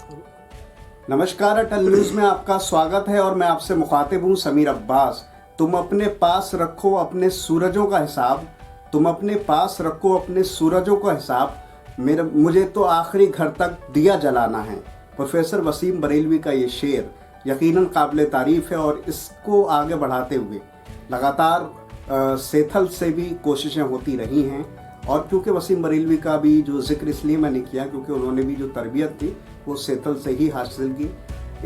नमस्कार, अटल न्यूज़ में आपका स्वागत है और मैं आपसे मुखातिब हूँ समीर अब्बास। तुम अपने पास रखो अपने सूरजों का हिसाब, तुम अपने पास रखो अपने सूरजों का हिसाब, मुझे तो आखिरी घर तक दिया जलाना है। प्रोफेसर वसीम बरेलवी का ये शेर यकीनन काबिल तारीफ़ है और इसको आगे बढ़ाते हुए लगातार सेथल से भी कोशिशें होती रही हैं। और क्योंकि वसीम बरेलवी का भी जो जिक्र इसलिए मैंने किया क्योंकि उन्होंने भी जो तरबियत थी वो सेथल से ही हासिल की।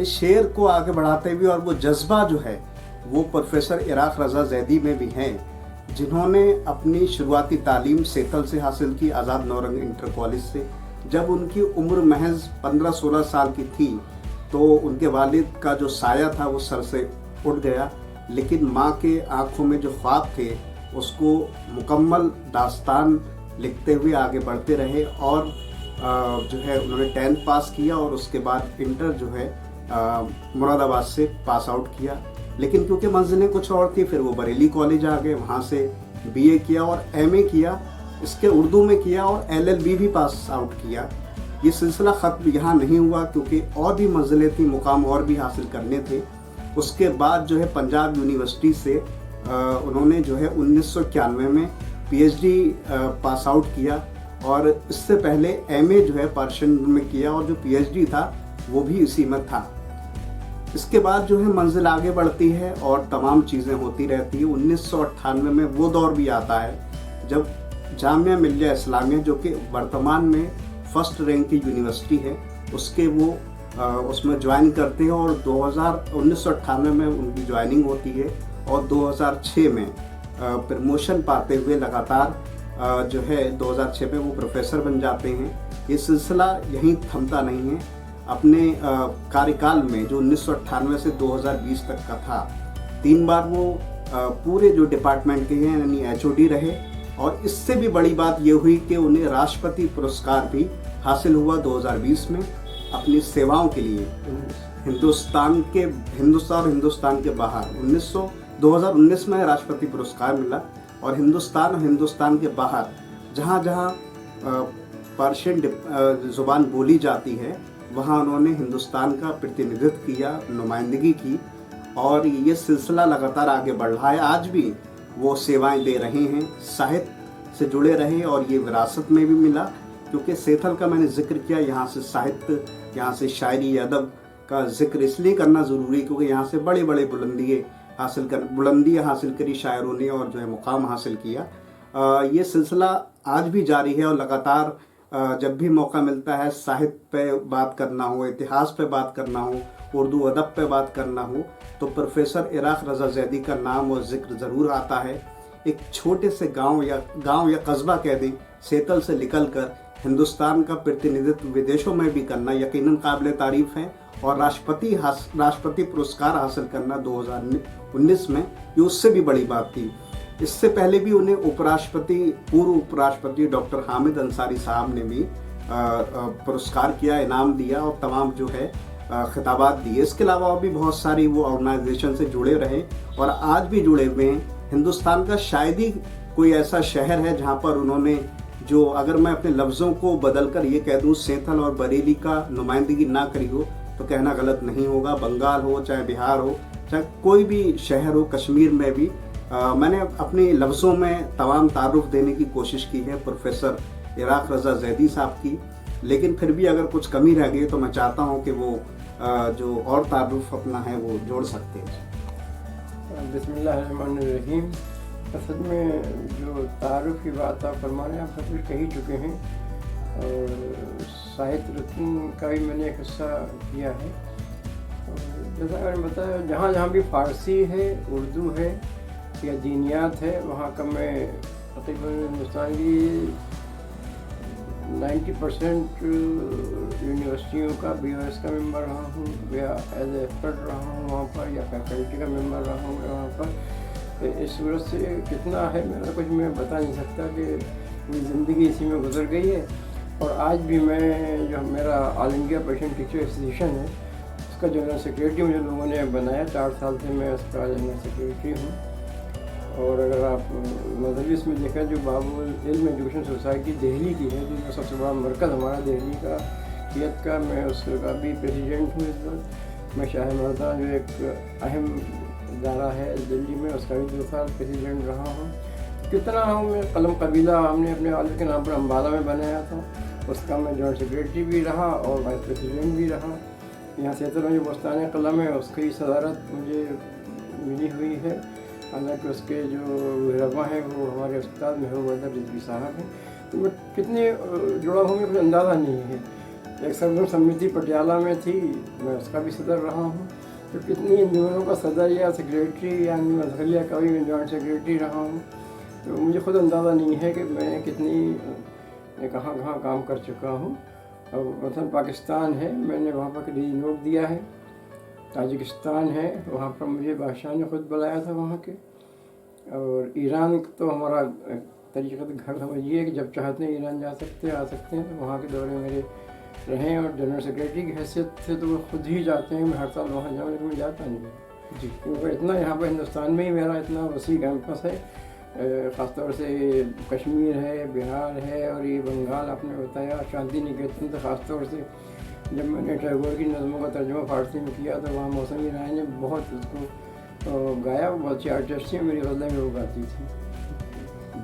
इस शेर को आगे बढ़ाते हुए और वो जज्बा जो है वो प्रोफेसर इराक रज़ा ज़ैदी में भी हैं, जिन्होंने अपनी शुरुआती तालीम सेथल से हासिल की, आज़ाद नौरंग इंटर कॉलेज से। जब उनकी उम्र महज 15-16 साल की थी तो उनके वालिद का जो साया था वो सर से उठ गया, लेकिन माँ के आंखों में जो ख्वाब थे उसको मुकम्मल दास्तान लिखते हुए आगे बढ़ते रहे और जो है उन्होंने 10th पास किया और उसके बाद इंटर जो है मुरादाबाद से पास आउट किया। लेकिन क्योंकि मंजिलें कुछ और थी फिर वो बरेली कॉलेज आ गए, वहाँ से बीए किया और एमए किया, इसके उर्दू में किया और एलएलबी भी पास आउट किया। ये सिलसिला ख़त्म यहाँ नहीं हुआ क्योंकि और भी मंजिलें थी, मुकाम और भी हासिल करने थे। उसके बाद जो है पंजाब यूनिवर्सिटी से उन्होंने जो है 1991 में पीएचडी पास आउट किया और इससे पहले एमए जो है पर्शियन में किया और जो पीएचडी था वो भी इसी में था। इसके बाद जो है मंजिल आगे बढ़ती है और तमाम चीज़ें होती रहती है। 1998 में वो दौर भी आता है जब जामिया मिल्लिया इस्लामिया, जो कि वर्तमान में फर्स्ट रैंक की यूनिवर्सिटी है, उसके वो उसमें ज्वाइन करते हैं और 1998 में उनकी ज्वाइनिंग होती है और 2006 में प्रमोशन पाते हुए लगातार जो है 2006 में वो प्रोफेसर बन जाते हैं। ये सिलसिला यहीं थमता नहीं है। अपने कार्यकाल में जो 1998 से 2020 तक का था, 3 बार वो पूरे जो डिपार्टमेंट के हैं यानी एचओडी रहे और इससे भी बड़ी बात ये हुई कि उन्हें राष्ट्रपति पुरस्कार भी हासिल हुआ 2020 में अपनी सेवाओं के लिए हिंदुस्तान और हिंदुस्तान के बाहर। 2019 में राष्ट्रपति पुरस्कार मिला और हिंदुस्तान के बाहर जहाँ जहाँ पर्शियन ज़ुबान बोली जाती है वहाँ उन्होंने हिंदुस्तान का प्रतिनिधित्व किया, नुमाइंदगी की और ये सिलसिला लगातार आगे बढ़ रहा है। आज भी वो सेवाएं दे रहे हैं, साहित्य से जुड़े रहे और ये विरासत में भी मिला क्योंकि सेथल का मैंने जिक्र किया। यहाँ से साहित्य, यहाँ से शायरी अदब का जिक्र इसलिए करना ज़रूरी क्योंकि यहाँ से बड़े बड़े बुलंदियाँ हासिल करी शायरों ने और जो है मुकाम हासिल किया। ये सिलसिला आज भी जारी है और लगातार जब भी मौका मिलता है साहित्य पे बात करना हो, इतिहास पे बात करना हो, उर्दू अदब पे बात करना हो तो प्रोफेसर इराक रज़ा ज़ैदी का नाम और जिक्र ज़रूर आता है। एक छोटे से गांव या कस्बा कह दें, सेथल से निकलकर हिंदुस्तान का प्रतिनिधित्व विदेशों में भी करना यकीनन काबिल तारीफ़ है और राष्ट्रपति पुरस्कार हासिल करना 2019 में ये उससे भी बड़ी बात थी। इससे पहले भी उन्हें पूर्व उपराष्ट्रपति डॉक्टर हामिद अंसारी साहब ने भी पुरस्कार किया, इनाम दिया और तमाम जो है खिताबात दिए। इसके अलावा और भी बहुत सारी वो ऑर्गेनाइजेशन से जुड़े रहे और आज भी जुड़े हुए हैं। हिंदुस्तान का शायद ही कोई ऐसा शहर है जहाँ पर उन्होंने जो, अगर मैं अपने लफ्ज़ों को बदल कर ये कह दूँ सेथल और बरेली का नुमाइंदगी ना करी हो तो कहना गलत नहीं होगा। बंगाल हो, चाहे बिहार हो, चाहे कोई भी शहर हो, कश्मीर में भी मैंने अपने लफ्ज़ों में तमाम तारुफ देने की कोशिश की है प्रोफेसर इराक रज़ा ज़ैदी साहब की, लेकिन फिर भी अगर कुछ कमी रह गई तो मैं चाहता हूँ कि वो जो और तारुफ अपना है वो जोड़ सकते हैं। बिस्मिल्लाहिर्रहमानिर्रहीम। असल में जो तारुफ की बात आप फरमा रहे हैं, आप सब कुछ कह ही चुके हैं और साहित्य रत्न का भी मैंने एक हिस्सा किया है। जैसा मैंने बताया, जहाँ जहाँ भी फ़ारसी है, उर्दू है या दीनियात है, वहाँ का मैं तकरीबन हिंदुस्तान की 90% यूनिवर्सिटियों का BOS का मेंबर रहा हूँ या एज ए एक्सपर्ट रहा हूँ वहाँ पर, या फैकल्टी का मेंबर रहा हूँ वहाँ पर। इस सूरत से कितना है मेरा कुछ मैं बता नहीं सकता कि मेरी ज़िंदगी इसी में गुजर गई है। और आज भी मैं, जो मेरा all India Persian teacher association है, उसका जनरल सेक्रेटरी मुझे लोगों ने बनाया। 4 साल से मैं उसका जनरल सेक्रेटरी हूँ। और अगर आप मजलिस में देखें, जो बाबुल इल्म एजुकेशन सोसाइटी दिल्ली की है, जो सबसे बड़ा मरकज़ हमारा दिल्ली का 66 का मैं उसका भी प्रेसिडेंट हूँ इस वक्त। मैं शाह मर्दा जो एक अहम इदारा है दिल्ली में, उसका भी 2 साल प्रेसिडेंट रहा हूँ। कितना रहा हूँ मैं, कलम कबीला हमने अपने वालिद के नाम पर अम्बाला में बनाया था, उसका मैं जॉइंट सेक्रेटरी भी रहा और वाइस प्रेसिडेंट भी रहा। यहाँ सेतल जो बस्तान कलम है उसकी सदारत मुझे मिली हुई है, हालांकि उसके जो रहबा हैं वो हमारे उस्ताद महबूब रिजवी साहब हैं। तो मैं कितने जुड़ा हूँ, मुझे कुछ अंदाज़ा नहीं है। एक सदर समिति पटियाला में थी, मैं उसका भी सदर रहा हूँ। तो कितनी इन दोनों का सदर या सेक्रेटरी या मजहरिया का भी जॉइंट सेक्रेटरी रहा हूँ। तो मुझे खुद अंदाज़ा नहीं है कि मैं कितनी कहाँ कहाँ काम कर चुका हूँ। और मतलब पाकिस्तान है, मैंने वहाँ पर कभी नोट दिया है। ताजिकिस्तान है, वहाँ पर मुझे बादशाह ने खुद बुलाया था वहाँ के। और ईरान तो हमारा तरीक़ा घर समझिए कि जब चाहते हैं ईरान जा सकते हैं, आ सकते हैं। तो वहाँ के दौरे मेरे रहे और जनरल सेक्रेटरी की हैसियत से तो वो खुद ही जाते हैं। मैं हर साल वहाँ जाऊँ, लेकिन मैं जाता नहीं जी, क्योंकि इतना यहाँ पर हिंदुस्तान में ही मेरा इतना वसी कैंपस है। ख़ासतौर से कश्मीर है, बिहार है और ये बंगाल आपने बताया, शांति निकेतन। तो ख़ासतौर से जब मैंने टैगोर की नज़मों का तर्जुमा फ़ारसी में किया तो वहाँ मौसमी राय ने बहुत उसको गाया। बहुत अच्छी आर्टिस्ट थी, मेरी गज़लें में वो गाती थी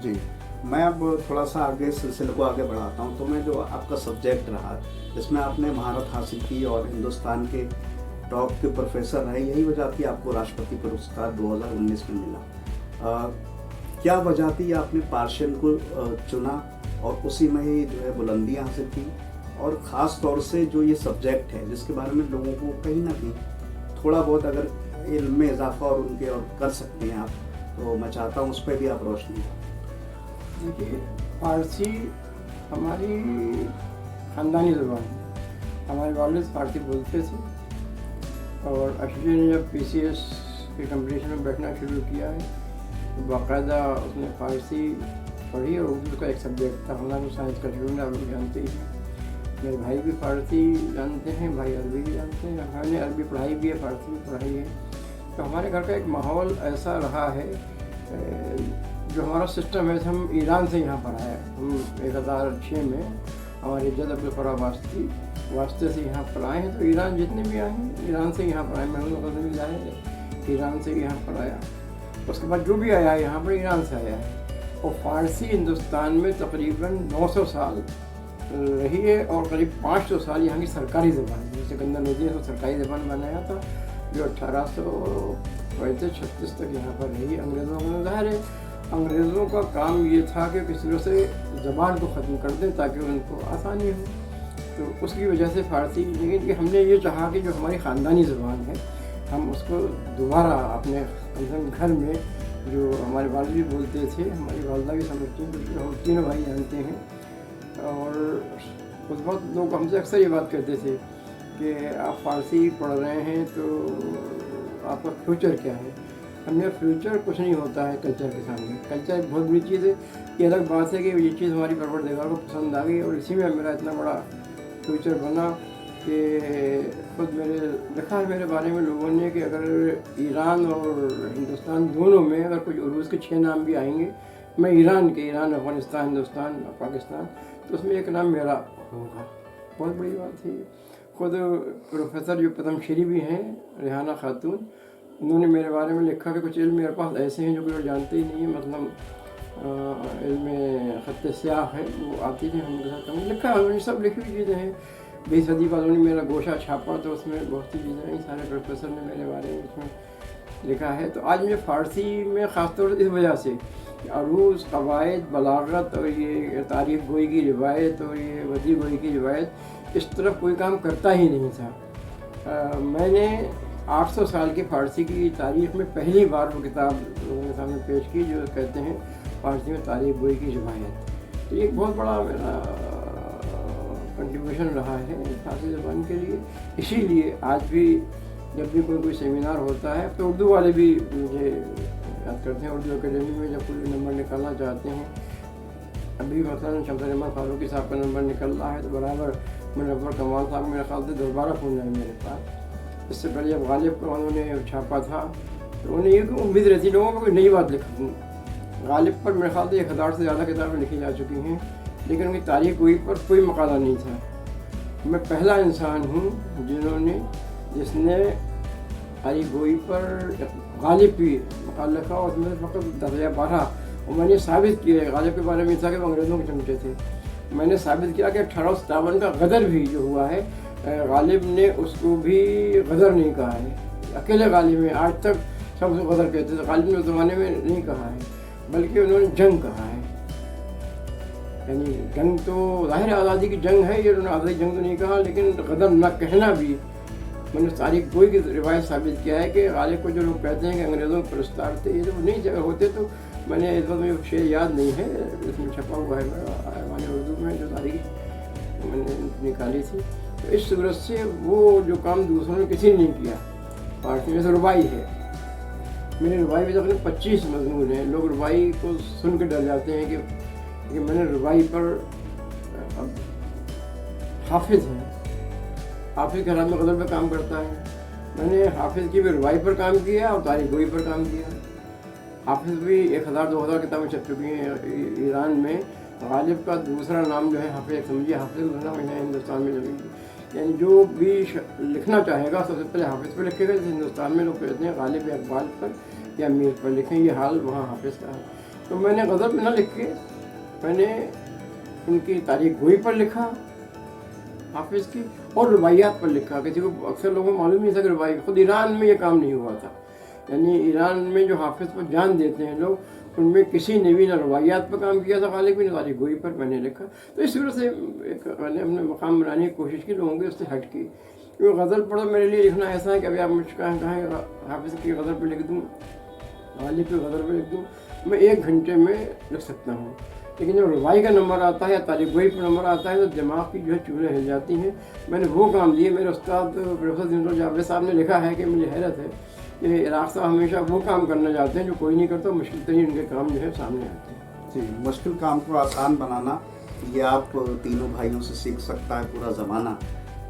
जी। मैं अब थोड़ा सा आगे सिलसिले को आगे बढ़ाता हूँ। तो मैं जो आपका सब्जेक्ट रहा जिसमें आपने महारत हासिल की और हिंदुस्तान के टॉप के प्रोफेसर रहे, यही वजह थी आपको राष्ट्रपति पुरस्कार 2019 में मिला। क्या वजह थी आपने पार्शियन को चुना और उसी में ही जो है बुलंदियाँ हासिल की? और ख़ास तौर से जो ये सब्जेक्ट है जिसके बारे में लोगों को कहीं ना कहीं थोड़ा बहुत अगर इल्म में इजाफा और उनके और कर सकते हैं आप, तो मैं चाहता हूँ उस पर भी आप रोशनी। देखिए, फ़ारसी हमारी ख़ानदानी ज़ुबान है। हमारे वालिद फ़ारसी बोलते थे और अशरी ने जब PCS के कंपटीशन में बैठना शुरू किया है तो बाकायदा उसने फ़ारसी पढ़ी और उर्दू का एक सब्जेक्ट था। हमारा साइंस का स्टूडेंट आप लोग जानते ही हैं। मेरे भाई भी फ़ारसी जानते हैं, भाई अरबी भी जानते हैं। मैंने अरबी पढ़ाई भी है, फ़ारसी भी पढ़ाई है। तो हमारे घर का एक माहौल ऐसा रहा है, जो हमारा सिस्टम है, हम ईरान से यहाँ पर आए। हम 1006 में हमारे जद अब्दुल फ़राह वास्ते से यहाँ पर आए हैं। तो ईरान जितने भी आए हैं ईरान से यहाँ पर आए। महमूद गज़नवी जाए ईरान से यहाँ पर आया, उसके बाद जो भी आया है यहाँ पर ईरान से आया है। और फ़ारसी हिंदुस्तान में तकरीबन 900 साल रही है और करीब 500 साल यहाँ की सरकारी ज़बान है। जैसे सिकंदर लोदी ने तो सरकारी ज़बान बनाया था जो 1835-36 तक यहाँ पर रही। अंग्रेज़ों को ज़ाहिर है अंग्रेज़ों का काम ये था कि किसी तरह से ज़बान को ख़त्म कर दें ताकि उनको आसानी हो। तो उसकी वजह से फ़ारसी, लेकिन कि हमने ये चाहा कि जो हमारी ख़ानदानी ज़बान है हम उसको दोबारा अपने घर में, जो हमारे वालिद भी बोलते थे, हमारी वालदा भी समझती हैं, क्योंकि हम तीनों भाई जानते हैं। और उस वक्त लोग हमसे अक्सर ये बात करते थे कि आप फ़ारसी पढ़ रहे हैं तो आपका फ्यूचर क्या है। हमने फ्यूचर कुछ नहीं होता है कल्चर के सामने। कल्चर एक बहुत बड़ी चीज़ है। ये अलग बात है कि ये चीज़ हमारी परवरदिगार को पसंद आ गई और इसी में मेरा इतना बड़ा फ्यूचर बना कि खुद मेरे लिखा है मेरे बारे में लोगों ने कि अगर ईरान और हिंदुस्तान दोनों में अगर कुछ उर्दू के 6 नाम भी आएंगे, मैं ईरान अफ़गानिस्तान, हिंदुस्तान, पाकिस्तान, तो उसमें एक नाम मेरा होगा। बहुत बड़ी बात है। खुद प्रोफेसर जो पद्मश्री भी हैं, रेहाना खातून, उन्होंने मेरे बारे में लिखा कि कुछ इल्म मेरे पास ऐसे हैं जो कोई और जानते ही नहीं है। मतलब इल्म ख़त स्याह है वो आती थी, उनके साथ हमने लिखा है। उन्होंने सब लिखी हुई चीज़ें हैं। 20 सदी बाद उन्होंने मेरा गोशा छापा तो उसमें बहुत सी चीज़ें हैं। सारे प्रोफेसर ने मेरे बारे में उसमें लिखा है। तो आज मुझे फ़ारसी में ख़ासतौर से इस वजह से अरूज़, क़वाइद, बलागत और ये तारीख़ गोई की रिवायत और ये वदी गोई की रिवायत, इस तरफ कोई काम करता ही नहीं था। मैंने 800 साल की फ़ारसी की तारीख़ में पहली बार वो किताब लोगों के सामने पेश की जो कहते हैं फ़ारसी में तारीख़ गोई की रिवायत। तो ये एक बहुत बड़ा मेरा कंट्रीब्यूशन रहा है फ़ारसी ज़बान के लिए। इसीलिए आज भी जब भी कोई सेमिनार होता है तो उर्दू वाले भी मुझे याद करते हैं। उर्दू अकेडमी में जब कोई नंबर निकालना चाहते हैं, अभी मसलन शमस रहमान फारूकी साहब का नंबर निकल रहा है तो बराबर मुनव्वर कमाल साहब मेरे ख्याल से 10-12 फ़ोन आए मेरे पास। इससे पहले जब गालिब को उन्होंने छापा था तो उन्हें ये उम्मीद रहती लोगों को कोई नई बात लिखूँ। गालिब पर मेरे ख्याल से 1000 से ज़्यादा किताबें लिखी जा चुकी हैं, लेकिन उनकी तारीख़ गोई पर कोई मकाला नहीं था। मैं पहला इंसान हूँ जिसने अली गोई पर गालिब भी मकाल लिखा और उसमें फ़कत 10 या 12, और मैंने साबित किया है। गालिब के बारे में था कि वो अंग्रेज़ों के चमचे थे। मैंने साबित किया कि 1857 का गदर भी जो हुआ है, गालिब ने उसको भी गदर नहीं कहा है। अकेले गालिब में आज तक सब उसको गदर कहते थे, गालिब ने उस ज़माने में नहीं कहा है, बल्कि उन्होंने जंग कहा है। यानी जंग तो ज़ाहिर आज़ादी की जंग है, ये उन्होंने आज़ादी जंग तो नहीं कहा, लेकिन गदर न कहना भी मैंने तारीख गोई की रिवायत साबित किया है कि गालिब को जो लोग कहते हैं कि अंग्रेज़ों के पुरस्कार थे, ये जो नहीं जगह होते तो मैंने इस वक्त मुझे शेर याद नहीं है, इसमें छपा हुआ है हमारे उर्दू में जो तारीख मैंने निकाली थी। तो इस सूरत से वो जो काम दूसरों ने किसी ने नहीं किया। फारसी में से रुबाई है, मेरी रुबाई में तकरीबन 25 मज़मून हैं। लोग रुबाई को सुन के डर जाते हैं कि मैंने रुबाई पर अब हाफिज़ हैं, हाफिज़ के हाथ में गज़ल पर काम करता है। मैंने हाफिज़ की भी रुबाई पर काम किया और तारीख गोई पर काम किया। हाफिज़ भी 1000-2000 किताबें छप चुकी हैं ईरान में। गालिब का दूसरा नाम जो है हाफिज़, समझिए हाफिज़ का नाम है हिंदुस्तान में जब, यानी जो भी लिखना चाहेगा सबसे पहले हाफिज़ पर लिखेगा। जैसे हिंदुस्तान में लोग कहते हैं गालिब या इकबाल पर या मीर पर लिखें, ये हाल वहाँ हाफिज़ का है। तो मैंने गज़ल में न लिख के मैंने उनकी तारीख गोई पर लिखा हाफिज़ की, और रुबाइयात पर लिखा। किसी को अक्सर लोगों को मालूम नहीं था कि रुबाई, खुद ईरान में ये काम नहीं हुआ था। यानी ईरान में जो हाफिज़ पर जान देते हैं लोग, उनमें किसी ने भी ना रुबाइयात पर काम किया था गालिब भी, ना तारीख गोई पर मैंने लिखा। तो इस वजह से मैंने अपने मकाम बनाने की कोशिश की, लोगों की उससे हट की। क्योंकि गज़ल पढ़ो मेरे लिए लिखना ऐसा है कि अभी आप मुझे कहें हाफिज़ की गज़ल पर लिख दूँ, गालिब की गज़ल पर लिख दूँ, मैं 1 घंटे में लिख सकता हूँ। लेकिन जब रुबाई का नंबर आता है या तारीख गोई पर नंबर आता है तो दिमाग की जो है चूल्हे हिल जाती हैं। मैंने वो काम दिए। मेरे उस्ताद प्रोफेसर जिंदुल जावेद साहब ने लिखा है कि मुझे हैरत है कि इराक़ साहब हमेशा वो काम करना चाहते हैं जो कोई नहीं करता, मुश्किल तरीन उनके काम जो है सामने आते हैं। जी, मुश्किल काम को आसान बनाना ये आप तीनों भाइयों से सीख सकता है पूरा ज़माना,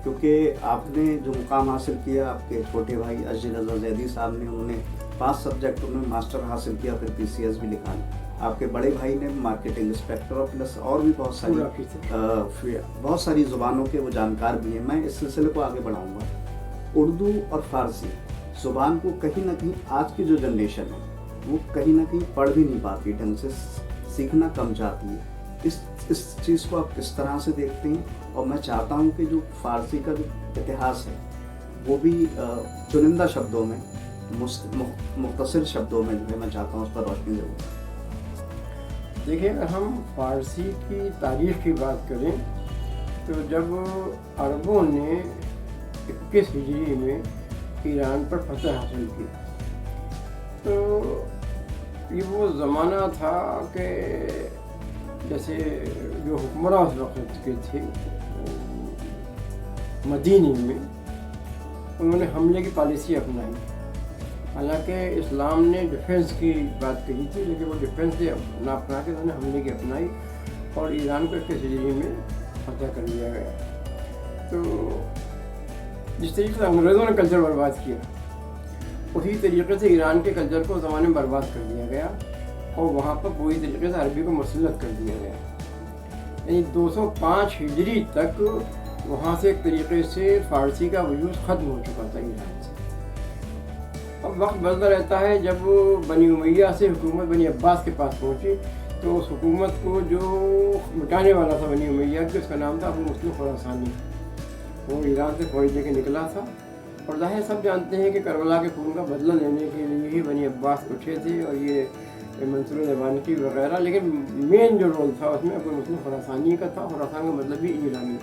क्योंकि आपने जो मुकाम हासिल किया, आपके छोटे भाई अजीज रज़ा ज़ैदी साहब ने, उन्होंने 5 सब्जेक्टों में मास्टर हासिल किया, फिर PCS भी लिखा। आपके बड़े भाई ने मार्केटिंग इंस्पेक्टर और प्लस और भी बहुत सारी ज़ुबानों के वो जानकार भी हैं। मैं इस सिलसिले को आगे बढ़ाऊँगा। उर्दू और फ़ारसी ज़ुबान को कहीं ना कहीं आज की जो जनरेशन है वो कहीं ना कहीं पढ़ भी नहीं पाती, ढंग से सीखना कम चाहती है। इस चीज़ को आप किस तरह से देखते हैं? और मैं चाहता हूँ कि जो फ़ारसी का जो इतिहास है वो भी चुनिंदा शब्दों में, मुख्तसर शब्दों में जो है, मैं चाहता हूँ उस पर रोशनी ज़रूर। देखिए, अगर हम फ़ारसी की तारीख़ की बात करें तो जब अरबों ने 21 हिजरी में ईरान पर फतह हासिल की तो ये वो ज़माना था कि जैसे जो हुक्मरान उस वक्त के थे मदीने में, उन्होंने हमले की पॉलिसी अपनाई। हालांकि इस्लाम ने डिफेंस की बात कही थी, लेकिन वो डिफेंस से ना अपना के उन्होंने हमले की अपनाई और ईरान को 21 हिजरी में फतह कर लिया गया। तो जिस तरीके से अंग्रेज़ों ने कल्चर बर्बाद किया, उसी तरीके से ईरान के कल्चर को ज़माने में बर्बाद कर दिया गया और वहाँ पर पूरी तरीके से अरबी को मुसल्लत कर दिया गया। यानी 205 हिजरी तक वहाँ से एक तरीके से फ़ारसी का वजूद ख़त्म हो चुका था ईरान से। अब वक्त बदलता रहता है। जब बनी उमैया से हुकूमत बनी अब्बास के पास पहुँची तो उस हुकूमत को जो मिटाने वाला था बनी उमैया की, उसका नाम था अबू मुस्लिम खुरासानी। वो ईरान से फौज लेके निकला था और ज़ाहिर सब जानते हैं कि करबला के खून का बदला लेने के लिए ही बनी अब्बास उठे थे और ये मंसूर ज़बानकी वगैरह। लेकिन मेन जो रोल था उसमें अबू मुस्लिम खुरासानी का था। खुरासान का मतलब भी ईरानी।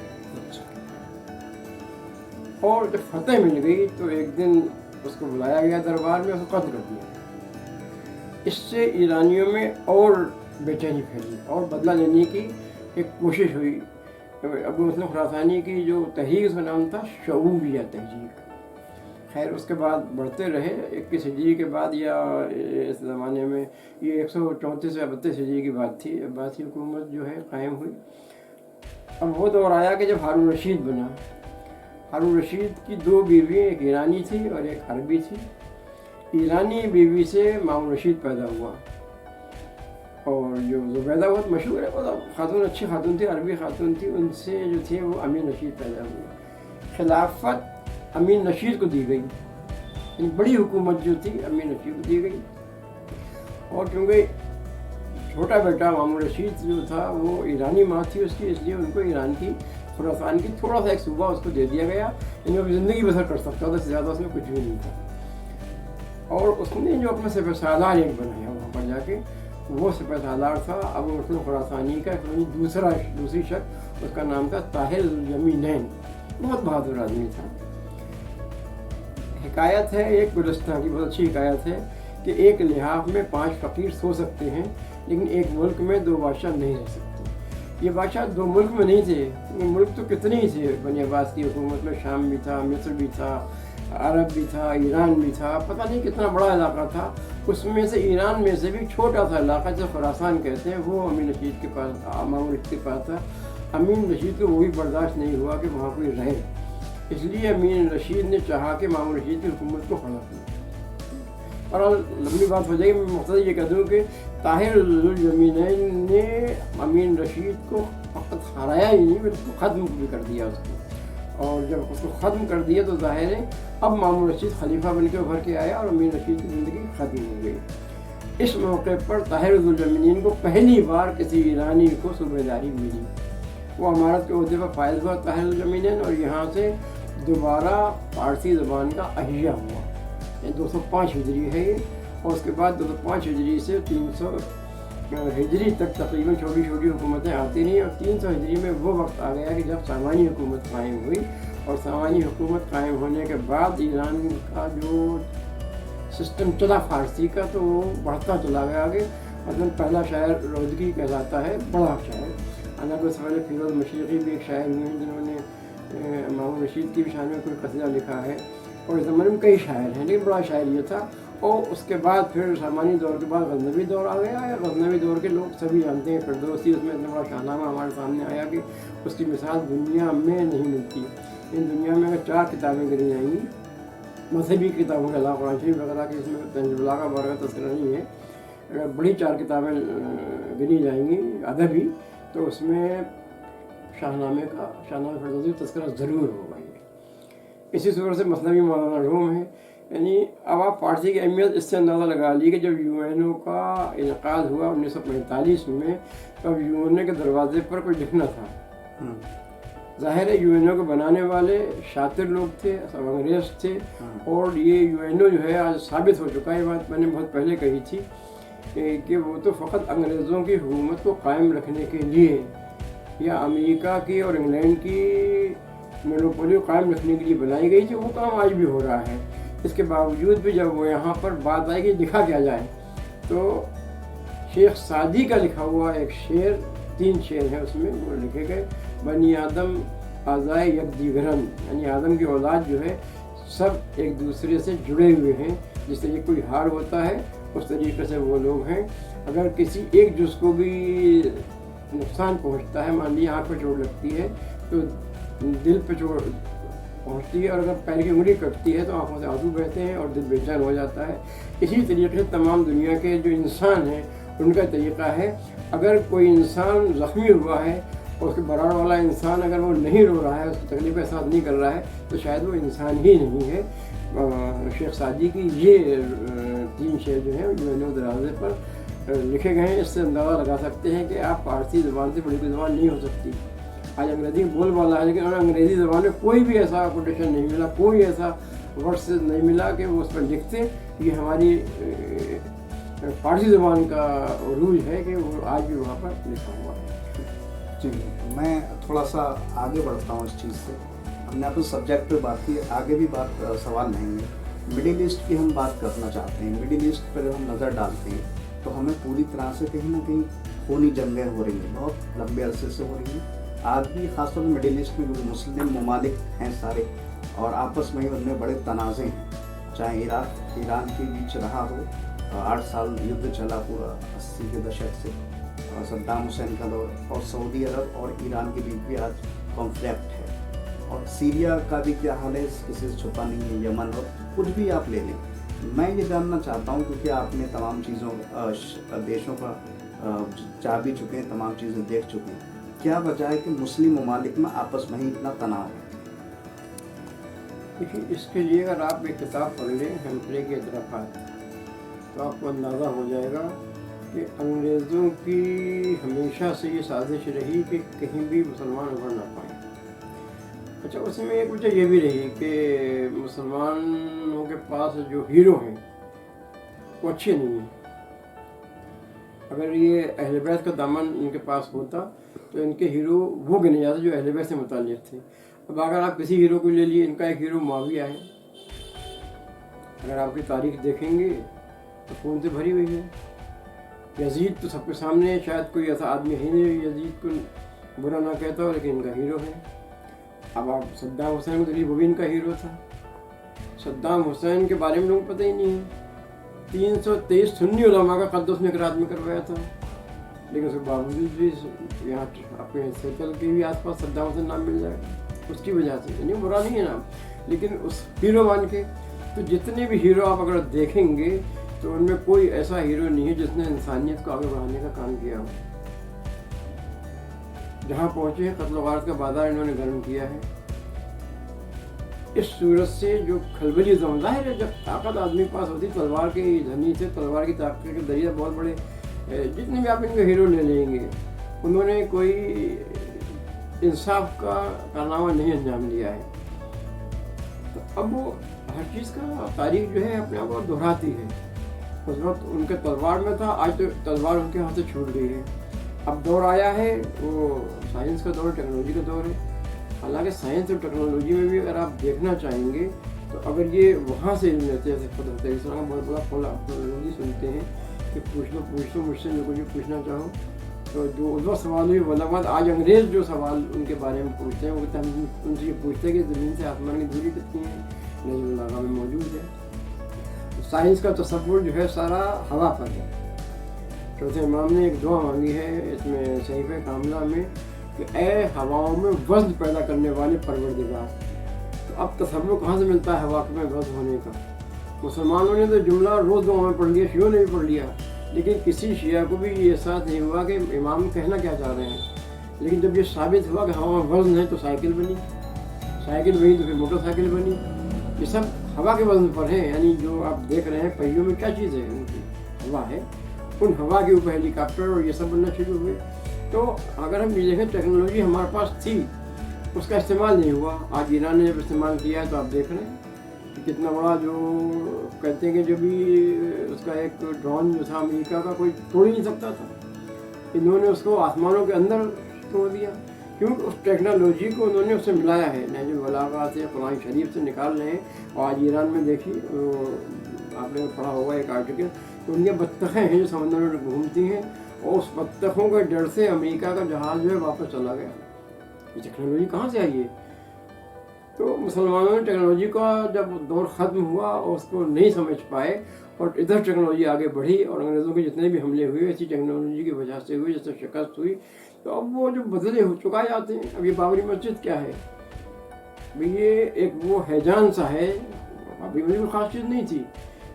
और जब फतेह मिल गई तो एक दिन उसको बुलाया गया दरबार में, उसको कत्ल कर दिया। इससे ईरानियों में और बेचैनी फैली और बदला लेने की एक कोशिश हुई। अबू मुस्लिम खुरासानी की जो तहरीक, उसका नाम था शऊबिया तहरीक। खैर उसके बाद बढ़ते रहे। 21 हिजरी के बाद या इस ज़माने में ये 134 या 32 हिजरी की बात थी, अब्बासी हुकूमत जो है कायम हुई। अब वो दौर आया कि जब हारून रशीद बना। हारून रशीद की 2 बीवी, एक ईरानी थी और एक अरबी थी। ईरानी बीवी से मामून रशीद पैदा हुआ और जो ज़ुबैदा बहुत मशहूर है, वो खातून अच्छी खातून थी, अरबी खातून थी, उनसे जो थे वो अमीन रशीद पैदा हुए। खिलाफत अमीन रशीद को दी गई, यानी बड़ी हुकूमत जो थी अमीन रशीद को दी गई। और क्योंकि छोटा बेटा मामून रशीद जो था वो ईरानी माँ थी उसकी, इसलिए उनको ईरान की खुरासान की थोड़ा सा एक सूबा उसको दे दिया गया, यानी वो ज़िंदगी बसर कर सकता था, इससे ज़्यादा उसमें कुछ भी नहीं था। और उसने जो अपना सिपह सालार एक बनाया वहाँ पर जाके, वो सिपह सालार था अबू मुस्लिम खुरासानी का दूसरी शख्स, उसका नाम था ताहिर ज़ुल्यमीनैन। बहुत बहादुर आदमी था। हिकायत है एक गुलिस्तान की, बहुत अच्छी हिकायत है कि एक लिहाफ में 5 फ़कीर सो सकते हैं, लेकिन एक मुल्क में 2 बादशाह नहीं रह सकते। ये बादशाह 2 मुल्क में नहीं थे, मुल्क तो कितने ही थे बनी अब्बास की हुकूमत में, शाम भी था, मिस्र भी था, अरब भी था, ईरान भी था, पता नहीं कितना बड़ा इलाका था। उसमें से ईरान में से भी छोटा सा इलाका जो खुरासान कहते हैं, वो अमीन रशीद के पास, मामून रशीद के पास था। अमीन रशीद को वो भी बर्दाश्त नहीं हुआ कि वहाँ कोई रहे, इसलिए अमीन रशीद ने चाहा कि मामून रशीद की हुकूमत को खड़ा किया। और लंबी बात हो जाएगी, मैं मकसद ये कह दूँ कि ताहिर ज़ुल्यमीनैन ने अमीन रशीद को फ़कत हराया ही नहीं, बल्कि उसको ख़त्म भी कर दिया उसको। और जब उसको ख़त्म कर दिया तो ज़ाहिर है अब मामून रशीद खलीफा बन के उभर के आया और अमीन रशीद की ज़िंदगी ख़त्म हो गई। इस मौके पर ताहिर ज़ुल्यमीनैन को पहली बार किसी ईरानी को सूबेदारी मिली। वो अमारत के ओहदे पर फायज हुआ ताहिर ज़ुल्यमीनैन, और यहाँ से दोबारा फारसी ज़बान का अहिया हुआ। ये 205 हिजरी है ये, और उसके बाद 205 हिजरी से 300 हिजरी तक तकरीबन छोटी छोटी हुकूमतें आती रहीं, और 300 हिजरी में वो वक्त आ गया कि जब सामानी हुकूमत कायम हुई। और सामानी हुकूमत कायम होने के बाद ईरान का जो सिस्टम चला फारसी का, तो वो बढ़ता चला गया आगे। मतलब पहला शायर रोदगी कहलाता है, बड़ा शायर। हालांकि उससे पहले फिरोज मशरिकी भी एक शायर हुए हैं जिन्होंने मामून रशीद की भी शान में कोई कसीदा लिखा है, और इस ज़माने में कई शायर हैं, लेकिन बड़ा शायर ये था। और उसके बाद फिर सामानी दौर के बाद गज़नवी दौर आ गया है। गज़नवी दौर के लोग सभी जानते हैं, फिरदौसी उसमें इतना बड़ा शाहनामा हमारे सामने आया कि उसकी मिसाल दुनिया में नहीं मिलती। इन दुनिया में अगर 4 किताबें गिनी जाएंगी मजहबी किताबों के अलावा, कुरान शरीफ वगैरह की, इसमें तंजील बलागा वगैरह का तज़किरा नहीं है, अगर बड़ी 4 किताबें गिनी जाएंगी अदबी, तो उसमें शाहनामे फिरदौसी तज़किरा ज़रूर होगा। इसी सूरत से मसनवी मौलाना रूम है। यानी अब आप फारसी की अहमियत इससे अंदाज़ा लगा ली कि जब यूएनओ का इनकाद हुआ 1945 में, तब यूएनओ के दरवाजे पर कोई लिखना था। ज़ाहिर है यूएनओ को बनाने वाले शातिर लोग थे, सब अंग्रेज़ थे। और ये यूएनओ जो है आज साबित हो चुका है, ये बात मैंने बहुत पहले कही थी कि वो तो फ़कत अंग्रेज़ों की हुकूमत को कायम रखने के लिए, या अमेरिका की और इंग्लैंड की मोनोपोली को कायम रखने के लिए बनाई गई थी। वो काम आज भी हो रहा है। इसके बावजूद भी जब वो यहाँ पर बात आई कि लिखा क्या जाए, तो शेख सादी का लिखा हुआ एक शेर, 3 शेर हैं उसमें, वो लिखे गए, बनी आदम आज़ाए यकदीगरन, यानी आदम की औलाद जो है सब एक दूसरे से जुड़े हुए हैं। जिस तरीके कोई हार होता है उस तरीके से वो लोग हैं। अगर किसी एक जुज़ को भी नुकसान पहुँचता है, मान लीजिए आँख पर चोट लगती है तो दिल पे चोट पहुँचती है, और अगर पैर की उंगली कटती है तो आंखों से आंसू बहते हैं और दिल बेचैन हो जाता है। इसी तरीके से तमाम दुनिया के जो इंसान हैं उनका तरीक़ा है, अगर कोई इंसान ज़ख्मी हुआ है और उसके बराबर वाला इंसान अगर वो नहीं रो रहा है, उसकी तकलीफ का एहसास नहीं कर रहा है, तो शायद वो इंसान ही नहीं है। शेख सादी की ये 3 शेर जो हैं यूएनओ दरवाजे पर लिखे गए हैं। इससे अंदाज़ा लगा सकते हैं कि आप फारसी ज़बान से बड़ी कोई ज़बान नहीं हो सकती। आज अंग्रेज़ी बोल वाला है, लेकिन अंग्रेज़ी ज़बान में कोई भी ऐसा कोटेशन नहीं मिला, कोई ऐसा वर्ड्स नहीं मिला कि वो उस पर लिखते। ये हमारी फारसी ज़बान का रूज है कि वो आज भी वहाँ पर लिखा हुआ है। जी, मैं थोड़ा सा आगे बढ़ता हूँ इस चीज़ से। हमने अपने सब्जेक्ट पे बात की, आगे भी बात सवाल नहीं है। मिडिल ईस्ट की हम बात करना चाहते हैं। मिडिल ईस्ट पर जब हम नज़र डालते हैं तो हमें पूरी तरह से कहीं ना कहीं खूनी जंगें हो रही हैं, बहुत लंबे अरसे से हो रही हैं। आज भी खासतौर पर मिडिल ईस्ट में जो मुस्लिम ममालिक हैं सारे, और आपस में ही उनमें बड़े तनाज़े हैं। चाहे इराक ईरान के बीच रहा हो, 8 साल युद्ध चला पूरा 80 के दशक से, सद्दाम हुसैन का दौर, और सऊदी अरब और ईरान के बीच भी आज कॉन्फ्लिक्ट है। और सीरिया का भी क्या हाल है, किसी से छुपा नहीं है, यमन और कुछ भी आप ले लें। मैं ये जानना चाहता हूँ, क्योंकि आपने तमाम चीज़ों देशों का जा भी चुके हैं, तमाम चीज़ें देख चुके हैं, क्या वजह है कि मुस्लिम ममालिक में आपस में ही इतना तनाव है? देखिए, इसके लिए अगर आप एक किताब पढ़ लें हेम्फ्रे के इतराफ़ात, तो आपको अंदाज़ा हो जाएगा कि अंग्रेज़ों की हमेशा से ये साजिश रही कि कहीं भी मुसलमान उभर ना पाए। अच्छा, उसमें एक वजह ये भी रही कि मुसलमानों के पास जो हीरो हैं वो अच्छे नहीं हैं। अगर ये अहले बैत का दामन इनके पास होता तो इनके हीरो वो गिने जाते जो अहले बैत से मुताल्लिक़ थे। अब अगर आप किसी हीरो को ले लिए, इनका एक हीरो मुआविया है। अगर आपकी तारीख देखेंगे तो खून से भरी हुई है। यजीद तो सबके सामने, शायद कोई ऐसा आदमी है नहीं यजीद को बुरा ना कहता हो, लेकिन इनका हीरो है। अब आप सद्दाम हुसैन को देखिए, वो भी इनका हीरो था। सद्दाम हुसैन के बारे में लोगों को पता ही नहीं है। 323 सुन्नी उलमा का कद्द उसने एक रात में करवाया था, लेकिन उसके बावजूद भी यहाँ अपने सेतल के भी आसपास सद्दाम हुसैन नाम मिल जाएगा उसकी वजह से। यानी बुरा नहीं है नाम, लेकिन उस हीरो मान के। तो जितने भी हीरो आप अगर देखेंगे तो उनमें कोई ऐसा हीरो नहीं है जिसने इंसानियत को आगे बढ़ाने का काम किया हो। जहाँ पहुँचे हैं कत्ल वारत का बाजार इन्होंने गर्म किया है। इस सूरत से जो खलबली ज़ाहिर है, जब ताकत आदमी के पास होती, तलवार की धनी से तलवार की ताकत के जरिए बहुत बड़े जितने भी आप इनके हीरो ले लेंगे, उन्होंने कोई इंसाफ का कारनामा नहीं अंजाम लिया है। तो अब वो हर चीज़ का तारीख जो है अपने आप को दोहराती है। उस वक्त उनके तलवार में था, आज तो तलवार उनके हाथ से छूट गई है। अब दौर आया है वो साइंस का दौर, टेक्नोलॉजी का दौर है। हालांकि साइंस और टेक्नोलॉजी में भी अगर आप देखना चाहेंगे तो अगर ये वहाँ से लेते हैं, जैसे इस तरह बहुत बड़ा फल आप सुनते हैं कि पूछ लो मुझसे जो कुछ पूछना चाहो। तो जो उस वक्त सवाल हुई वलामत, आज अंग्रेज़ जो सवाल उनके बारे में पूछते हैं, वो कहते हैं हम उनसे ये पूछते हैं कि ज़मीन से आसमान की दूरी कितनी है, नजमुल आगा में मौजूद है। साइंस का तसव्वुर जो है सारा हवा पर है। चौथे इमाम ने एक दुआ मांगी है इसमें सहीफ़े कामला में कि ए हवाओं में वज़न पैदा करने वाले परवरदिगार। तो अब तसव्वुर कहाँ से मिलता है हवा में वज़न होने का? मुसलमानों ने तो जुमला रोज़ दुआ में पढ़ लिया, शियों ने भी पढ़ लिया, लेकिन किसी शिया को भी ये एहसास नहीं हुआ कि इमाम कहना क्या चाह रहे हैं। लेकिन जब ये साबित हुआ कि हवा में वज़न है तो साइकिल बनी, साइकिल बनी तो फिर मोटरसाइकिल बनी। ये सब हवा के वज़न पर है। यानी जो आप देख रहे हैं पहियों में क्या चीज़ है, उनकी हवा है। उन हवा के ऊपर हेलीकॉप्टर और ये सब बनना शुरू हुए। तो अगर हम ये देखें, टेक्नोलॉजी हमारे पास थी, उसका इस्तेमाल नहीं हुआ। आज ईरान ने जब इस्तेमाल किया है तो आप देख रहे हैं कि कितना बड़ा, जो कहते हैं कि जो भी उसका एक ड्रोन जो था अमेरिका का, कोई तोड़ ही नहीं सकता था। इन्होंने उसको आसमानों के अंदर तोड़ दिया, क्योंकि उस टेक्नोलॉजी को उन्होंने उससे मिलाया है। नहजुल बलागा से, कुरान शरीफ से निकाल रहे हैं। और आज ईरान में देखिए, आपने पढ़ा होगा एक आर्टिकल, तो उनके बत्तखें हैं जो समंदर में घूमती हैं, और उस बत्तखों के डर से अमेरिका का जहाज़ जो है वापस चला गया। ये टेक्नोलॉजी कहाँ से आई है? तो मुसलमानों ने टेक्नोलॉजी का जब दौर ख़त्म हुआ और उसको नहीं समझ पाए, और इधर टेक्नोलॉजी आगे बढ़ी, और अंग्रेज़ों के जितने भी हमले हुए इसी टेक्नोलॉजी की वजह से हुए, जैसे शिकस्त हुई। तो अब वो जो बदले हो चुका जाते हैं। अब ये बाबरी मस्जिद क्या है भाई? ये एक वो हैजान सा है। बाबरी मस्जिद कोई ख़ास चीज़ नहीं थी,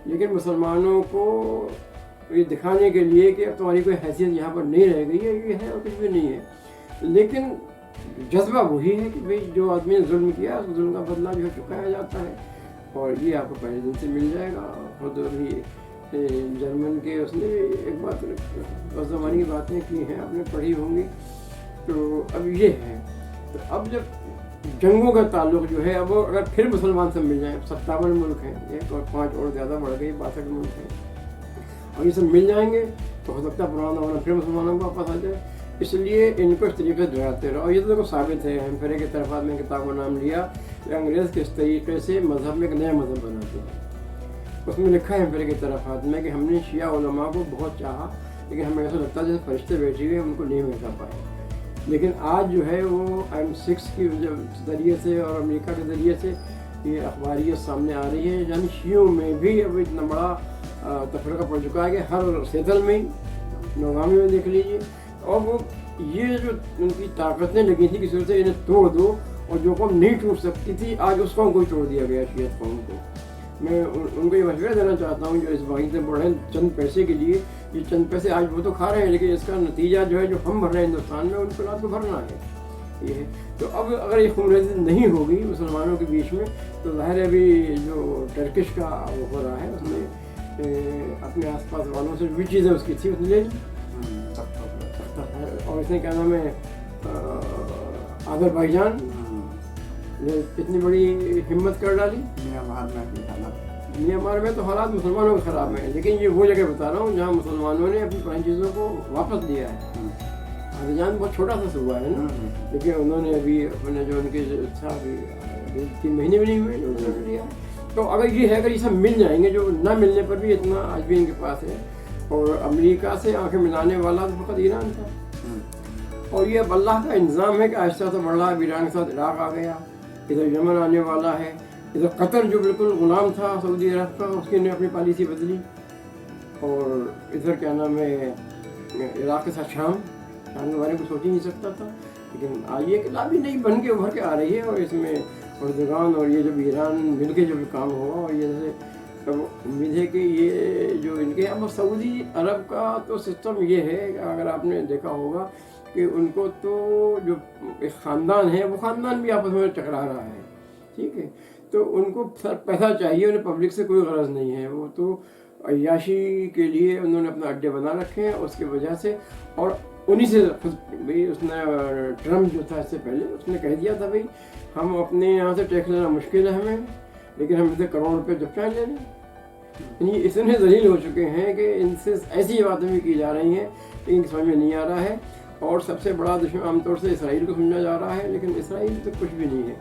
लेकिन मुसलमानों को ये दिखाने के लिए कि अब तुम्हारी कोई हैसियत यहाँ पर नहीं रह गई है, ये है और कुछ भी नहीं है। लेकिन जज्बा वही है कि भाई जो आदमी ने जुल्म किया उस जुल्म का बदला जो चुकाया जाता है, और ये आपको पहले दिन से मिल जाएगा। खुद भी जर्मन के उसने एक बात उस ज़माने की बातें की हैं, आपने पढ़ी होंगी। तो अब ये है, तो अब जब जंगों का ताल्लुक जो है, अब अगर फिर मुसलमान से मिल जाए, 57 मुल्क हैं, 1 और 5 और ज़्यादा बढ़ गई, 62 मुल्क हैं, और ये सब मिल जाएंगे तो हो सकता है पुराना होना फिर मुसलमानों को वापस आ जाए। इसलिए इनको इस तरीके से डराते रहो। और ये तो देखो साबित है, हेम्फ्रे के तरफात में किताब का नाम लिया कि अंग्रेज़ किस तरीके से मज़हब में एक नया मज़हब बनाते हैं। उसमें लिखा है हेम्फ्रे के तरफात में कि हमने शिया उलमा को बहुत चाहा, लेकिन हमें ऐसा लगता है जैसे फरिश्ते बैठे हुए उनको नहीं मिटा पाए। लेकिन आज जो है वो M6 की ज़रिए से और अमेरिका के ज़रिए से ये अखबारियत सामने आ रही है। यानी शियों में भी अब इतना बड़ा तफरका पड़ चुका है कि हर सेतल में, नौगामी में देख लीजिए। और वो ये जो उनकी ताकतें लगी थी किसी से इन्हें तोड़ दो, और जो कौम नहीं टूट सकती थी आज उस कौम को तोड़ दिया गया, शियत कौम को। मैं उनको ये मशवरा देना चाहता हूँ जो इस बाइक से बढ़ रहे हैं चंद पैसे के लिए। ये चंद पैसे आज वो तो खा रहे हैं, लेकिन इसका नतीजा जो है जो हम भर रहे हैं हिंदुस्तान में, उनको रात को भरना है ये है। तो अब अगर ये खूनरेज़ी नहीं होगी मुसलमानों के बीच में, तो ज़ाहिर है अभी जो टर्किश का वो हो रहा है उसने अपने आसपास वालों से भी चीज़ें उसकी थी उसने ले ली, और इसने क्या नाम है अज़रबैजान ने इतनी बड़ी हिम्मत कर डाली। म्यांमार में तो हालात मुसलमानों के ख़राब हैं, लेकिन ये वो जगह बता रहा हूँ जहाँ मुसलमानों ने अपनी पुरानी चीज़ों को वापस लिया है। अज़रबैजान बहुत छोटा सा सूबा है ना, लेकिन उन्होंने अभी अपने जो उनके था अभी 3 महीने भी नहीं हुए जो उन्होंने लिया। तो अगर ये है, अगर ये सब मिल जाएंगे, जो ना मिलने पर भी इतना आज भी इनके पास है, और अमेरिका से आंखें मिलाने वाला तो फकत ईरान था, और ये अब अल्लाह का इंतज़ाम है कि आहिस्ता से बढ़ रहा है। ईरान के साथ इराक आ गया, इधर यमन आने वाला है, इधर कतर जो बिल्कुल गुलाम था सऊदी अरब का, उसकी ने अपनी पॉलिसी बदली, और इधर क्या नाम है इराक के साथ शाम के बारे में सोच ही नहीं सकता था, लेकिन आज ये किताबी नहीं बन के उभर के आ रही है। और इसमें अर्दगान और ये जब ईरान मिल के जब काम होगा, और ये जैसे तब उम्मीद है कि ये जो इनके अब सऊदी अरब का तो सिस्टम ये है, अगर आपने देखा होगा कि उनको तो जो एक ख़ानदान है वो ख़ानदान भी आपस में टकरा रहा है, ठीक है। तो उनको पैसा चाहिए, उन्हें पब्लिक से कोई गरज नहीं है, वो तो अय्याशी के लिए उन्होंने अपना अड्डे बना रखे हैं उसकी वजह से। और उन्हीं से खुद भाई उसने ट्रम्प जो था इससे पहले उसने कह दिया था भाई हम अपने यहाँ से टैक्स लेना मुश्किल है हमें, लेकिन हम इसे करोड़ रुपये जब चाहे ले लें। ये इतने जलील हो चुके हैं कि इनसे ऐसी बातें भी की जा रही हैं कि इनकी समझ में नहीं आ रहा है। और सबसे बड़ा दुश्मन आमतौर से इसराइल को समझा जा रहा है, लेकिन इसराइल तो कुछ भी नहीं है।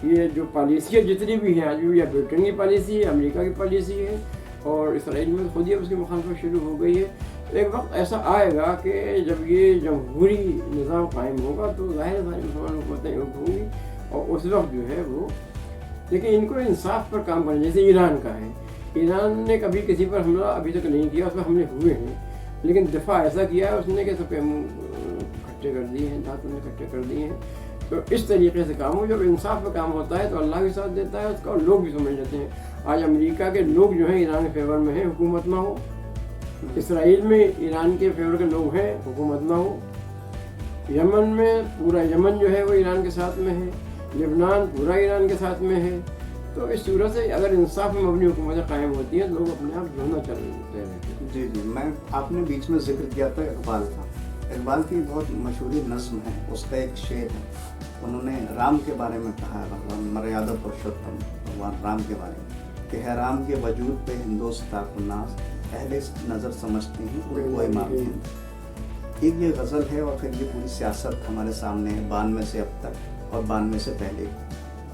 ये जो पॉलिसियाँ जितनी भी हैं आज भी, या ब्रिटेन की पॉलिसी है, अमेरिका की पॉलिसी है, और इसराइल में खुद ही उसकी मुखालफत शुरू हो गई है। एक वक्त ऐसा आएगा कि जब ये जमहूरी निज़ाम कायम होगा तो ज़ाहिर सारी मुसलमान हुकूमतें एक होंगी, और उस वक्त जो है वो, लेकिन इनको इंसाफ पर काम करना, जैसे ईरान का है। ईरान ने कभी किसी पर हमला अभी तक नहीं किया, उसमें हमले हुए हैं, लेकिन दफ़ा ऐसा किया है उसने कि सब इकट्ठे कर दिए हैं, धातु ने इकट्ठे कर दिए हैं। तो इस तरीके से काम हो, जब इंसाफ पर काम होता है तो अल्लाह भी साथ देता है उसका, और लोग भी समझ लेते हैं। आज अमेरिका के लोग जो हैं ईरान के फेवर में हैं, हुकूमत ना हो, इसराइल में ईरान के फेवर के लोग हैं, हुकूमत ना हो, यमन में पूरा यमन जो है वो ईरान के साथ में है, लेबनान पूरा ईरान के साथ में है। तो इस सूरत से अगर इंसाफ में मबनी हुकूमतें कायम होती हैं, लोग अपने आप जोड़ना चलते हैं। जी जी, मैं आपने बीच में जिक्र किया था इकबाल का। इकबाल की बहुत मशहूरी नज़्म है, उसका एक शेर है, उन्होंने राम के बारे में कहा है, भगवान मर्यादा पुरुषोत्तम भगवान राम के बारे में, कि है राम के वजूद पे हिंदोस्ताकुन्नास, अहले नज़र समझते हैं उनको इमाम हिंद। एक ये गज़ल है, और फिर ये पूरी सियासत हमारे सामने है 92 से अब तक और 92 से पहले।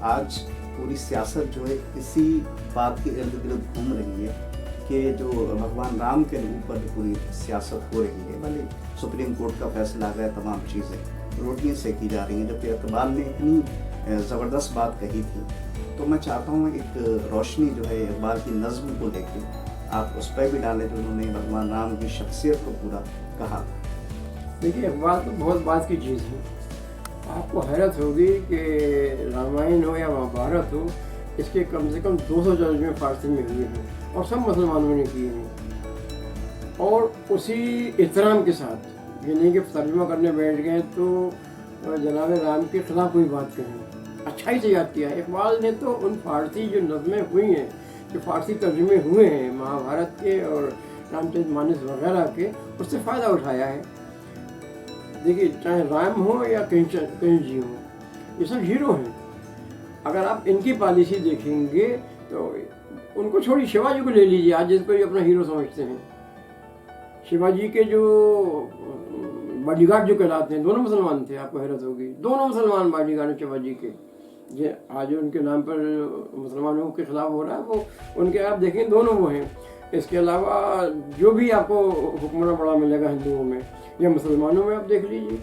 आज पूरी सियासत जो है इसी बात के इर्द गिर्द घूम रही है कि जो भगवान राम के ऊपर पूरी सियासत हो रही है। भले सुप्रीम कोर्ट का फैसला आ गया, तमाम चीज़ें रोटियाँ सेकी जा रही हैं, जबकि इकबाल ने इतनी ज़बरदस्त बात कही थी। तो मैं चाहता हूँ एक रोशनी जो है इकबाल की नज़्म को लेके आप उस पर भी डालें, जो उन्होंने भगवान राम की शख्सियत को पूरा कहा। देखिए इकबाल तो बहुत बात की चीज़ है। आपको हैरत होगी कि रामायण हो या महाभारत हो, इसके कम से कम 200 तर्जुमे फारसी में हुए हैं, और सब मुसलमानों ने किए हैं, और उसी एहतराम के साथ। ये नहीं कि तर्जुमा करने बैठ गए तो जनाब राम के ख़िलाफ़ कोई बात कहें, अच्छाई से याद किया। इकबाल ने तो उन फारसी जो नज़में हुई हैं, जो फारसी तर्जुमे हुए हैं महाभारत के और रामचरितमानस वगैरह के, उससे फ़ायदा उठाया है। देखिए चाहे राम हो या कहीं जी हो, ये सब हीरो हैं। अगर आप इनकी पॉलिसी देखेंगे तो उनको छोड़िए, शिवाजी को ले लीजिए, आज जिसको ये अपना हीरो समझते हैं। शिवाजी के जो बॉडीगार्ड जो कहलाते हैं, दोनों मुसलमान थे। आपको हैरत होगी, दोनों मुसलमान बॉडीगार्ड शिवाजी के। ये आज उनके नाम पर मुसलमानों के खिलाफ हो रहा है, वो उनके आप देखें दोनों वो हैं। इसके अलावा जो भी आपको हुक्मरान बड़ा मिलेगा हिंदुओं में या मुसलमानों में, आप देख लीजिए।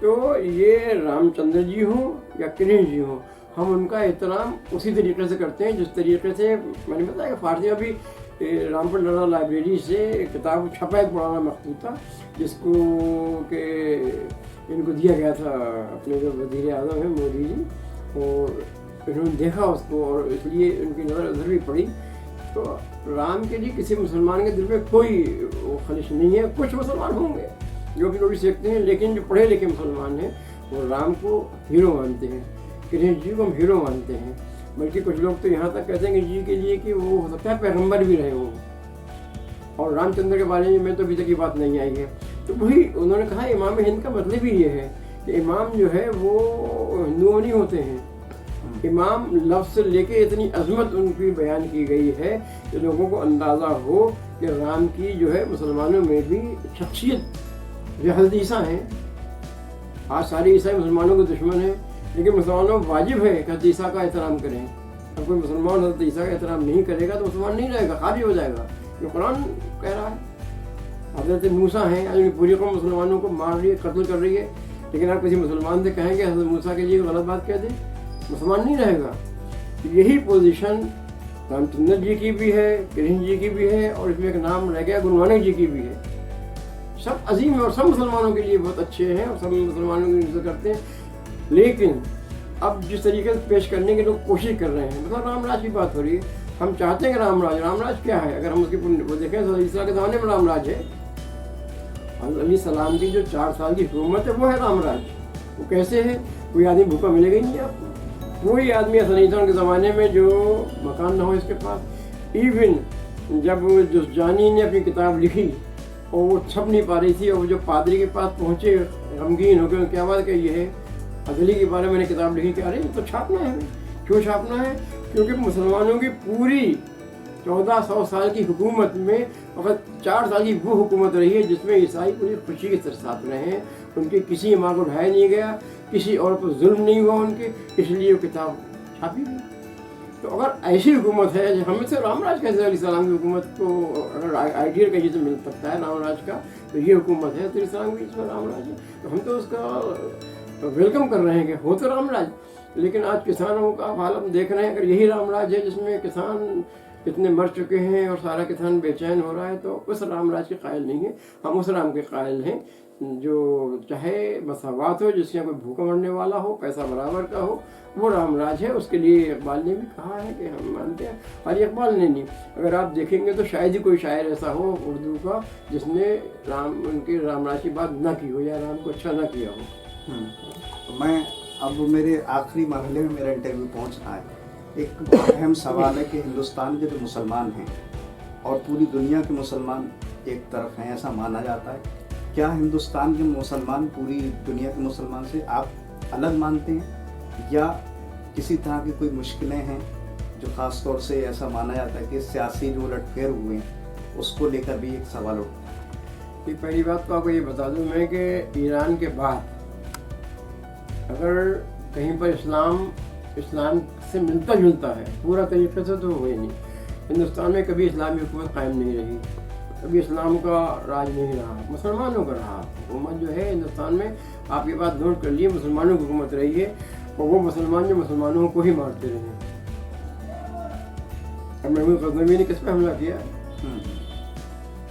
तो ये रामचंद्र जी हों या कृष्ण जी हों, हम उनका एहतराम उसी तरीके से करते हैं जिस तरीके से मैंने बताया कि फारसी अभी रामपुर लड़ा लाइब्रेरी से किताब छपा एक पुराना मखतूता, जिसको के इनको दिया गया था अपने जो वज़ीर आज़म हैं मोदी जी, और इन्होंने देखा उसको, और इसलिए उनकी नज़र उधर भी पड़ी तो राम के लिए किसी मुसलमान के दिल में कोई वो खलिश नहीं है। कुछ मुसलमान होंगे जो कि रोटी सेकते हैं, लेकिन जो पढ़े लिखे मुसलमान हैं वो राम को हीरो मानते हैं, कृष्ण जी को हम हीरो मानते हैं। बल्कि कुछ लोग तो यहाँ तक कहते हैं कि जी के लिए कि वो हो सकता है पैगम्बर भी रहे हों। और रामचंद्र के बारे में तो अभी तक की बात नहीं आई है। तो वही उन्होंने कहा इमाम हिंद का मतलब ही ये है कि इमाम जो है वो हिंदुओं नहीं होते हैं। इमाम लफ्ज़ से लेके इतनी अजमत उनकी बयान की गई है कि लोगों को अंदाज़ा हो कि राम की जो है मुसलमानों में भी शख्सियत। ये हज़रत ईसा हैं, आज सारे ईसाई मुसलमानों के दुश्मन हैं, लेकिन मुसलमानों को वाजिब है कि हज़रत ईसा का एहतराम करें। अब कोई मुसलमान हज़रत ईसा का एहतराम नहीं करेगा तो मुसलमान नहीं रहेगा, खारिज हो जाएगा। ये कुरान कह रहा है। हज़रत मूसा हैं, आज पूरी कौम मुसलमानों को मार रही है, कत्ल कर रही है, लेकिन आप किसी मुसलमान से कहेंगे हज़रत मूसा के लिए गलत बात कह दें, मुसलमान नहीं रहेगा। यही पोजीशन रामचंद्र जी की भी है, कृष्ण जी की भी है, और इसमें एक नाम रह गया गुरु नानक जी की भी है। सब अजीम है और सब मुसलमानों के लिए बहुत अच्छे हैं और सब मुसलमानों की इज्जत करते हैं। लेकिन अब जिस तरीके से पेश करने की लोग कोशिश कर रहे हैं, मतलब रामराज की बात हो रही है, हम चाहते हैं कि रामराज क्या है। अगर हम उसकी वो देखें तो ईसा के ज़माने में रामराज है। अली सलाम की जो 4 साल की हुकूमत है वो है रामराज। वो कैसे है? कोई आदमी भूखा मिलेगा ही नहीं आपको। कोई आदमी ऐसा नहीं था उनके ज़माने में जो मकान ना हो इसके पास। इवन जब जुज़जानी ने अपनी किताब लिखी और वो छप नहीं पा रही थी, और जो पादरी के पास पहुँचे गमगीन होकर, क्या बात कि ये है अदली के बारे में मैंने किताब लिखी कि अरे तो छापना है। क्यों छापना है? क्योंकि मुसलमानों की पूरी 1400 साल की हुकूमत में वक्त 4 साल की वो हुकूमत रही है जिसमें ईसाई पूरी खुशी के साथ रहे हैं। उनकी किसी माँ को ढाया नहीं गया, किसी और पर जुल्म नहीं हुआ उनके, इसलिए वो किताब छापी गई। तो अगर ऐसी हुकूमत है, हमें से रामराज कैसे अलैहिस्सलाम की हुकूमत को अगर आइडियल कहीं से मिल सकता है रामराज का, तो ये हुकूमत है तो इस्लाम की, इसमें रामराज है। तो हम तो उसका वेलकम कर रहे हैं कि हो तो रामराज। लेकिन आज किसानों का हाल हम देख रहे हैं, अगर यही रामराज है जिसमें किसान इतने मर चुके हैं और सारा किसान बेचैन हो रहा है, तो उस रामराज के कायल नहीं है। हम उस राम के कायल हैं जो चाहे मसावात हो, जिससे कोई भूखा मरने वाला हो, पैसा बराबर का हो, वो रामराज है। उसके लिए इकबाल ने भी कहा है कि हम मानते हैं। और इकबाल ने नहीं, अगर आप देखेंगे तो शायद ही कोई शायर ऐसा हो उर्दू का जिसने उनके रामराज की बात ना की हो या राम को अच्छा ना किया हो। मैं अब मेरे आखिरी मरहले में मेरा इंटरव्यू पहुंच रहा है। एक अहम सवाल है कि हिंदुस्तान के जो मुसलमान हैं और पूरी दुनिया के मुसलमान एक तरफ हैं, ऐसा माना जाता है। क्या हिंदुस्तान के मुसलमान पूरी दुनिया के मुसलमान से आप अलग मानते हैं, या किसी तरह की कोई मुश्किलें हैं जो ख़ास तौर से ऐसा माना जाता है कि सियासी जो उलटफेर हुए हैं उसको लेकर भी एक सवाल उठता है? पहली बात तो आपको ये बता दूं मैं कि ईरान के बाद अगर कहीं पर इस्लाम से मिलता जुलता है पूरा तरीके से, तो हुए नहीं। हिंदुस्तान में कभी इस्लामी हुकूमत कायम नहीं रही, कभी इस्लाम का राज नहीं रहा, मुसलमानों का रहा। हुकूमत जो है हिंदुस्तान में, आप ये बात नोट कर लिए, मुसलमानों की हुकूमत रही है, और वो मुसलमान जो मुसलमानों को ही मारते रहे। अब महमूद गजनवी ने किस पे हमला किया है?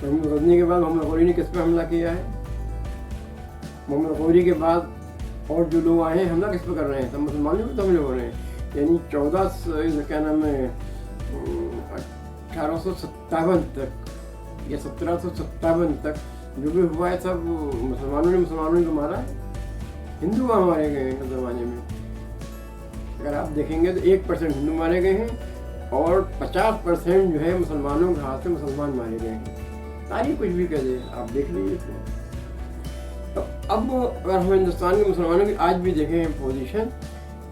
महमूद गजनवी के बाद मोहम्मद गौरी ने किस पे हमला किया है? मोहम्मद गौरी के बाद और जो लोग आए हैं हमला किस पे कर रहे हैं? सब मुसलमानों पे हमले हो रहे हैं। यानी 14 क्या नाम है 1857 तक या 1757 तक जो भी हुआ है सब मुसलमानों ने मुसलमानों को मारा है। हिंदू वहाँ मारे गए हैं उस ज़माने में। अगर आप देखेंगे तो 1% हिंदू मारे गए हैं और 50% जो है मुसलमानों के हाथ से मुसलमान मारे गए हैं। तारीख कुछ भी कह दे, आप देख लीजिए इसमें। तो अब अगर हम हिंदुस्तान के मुसलमानों की आज भी देखें पोजीशन,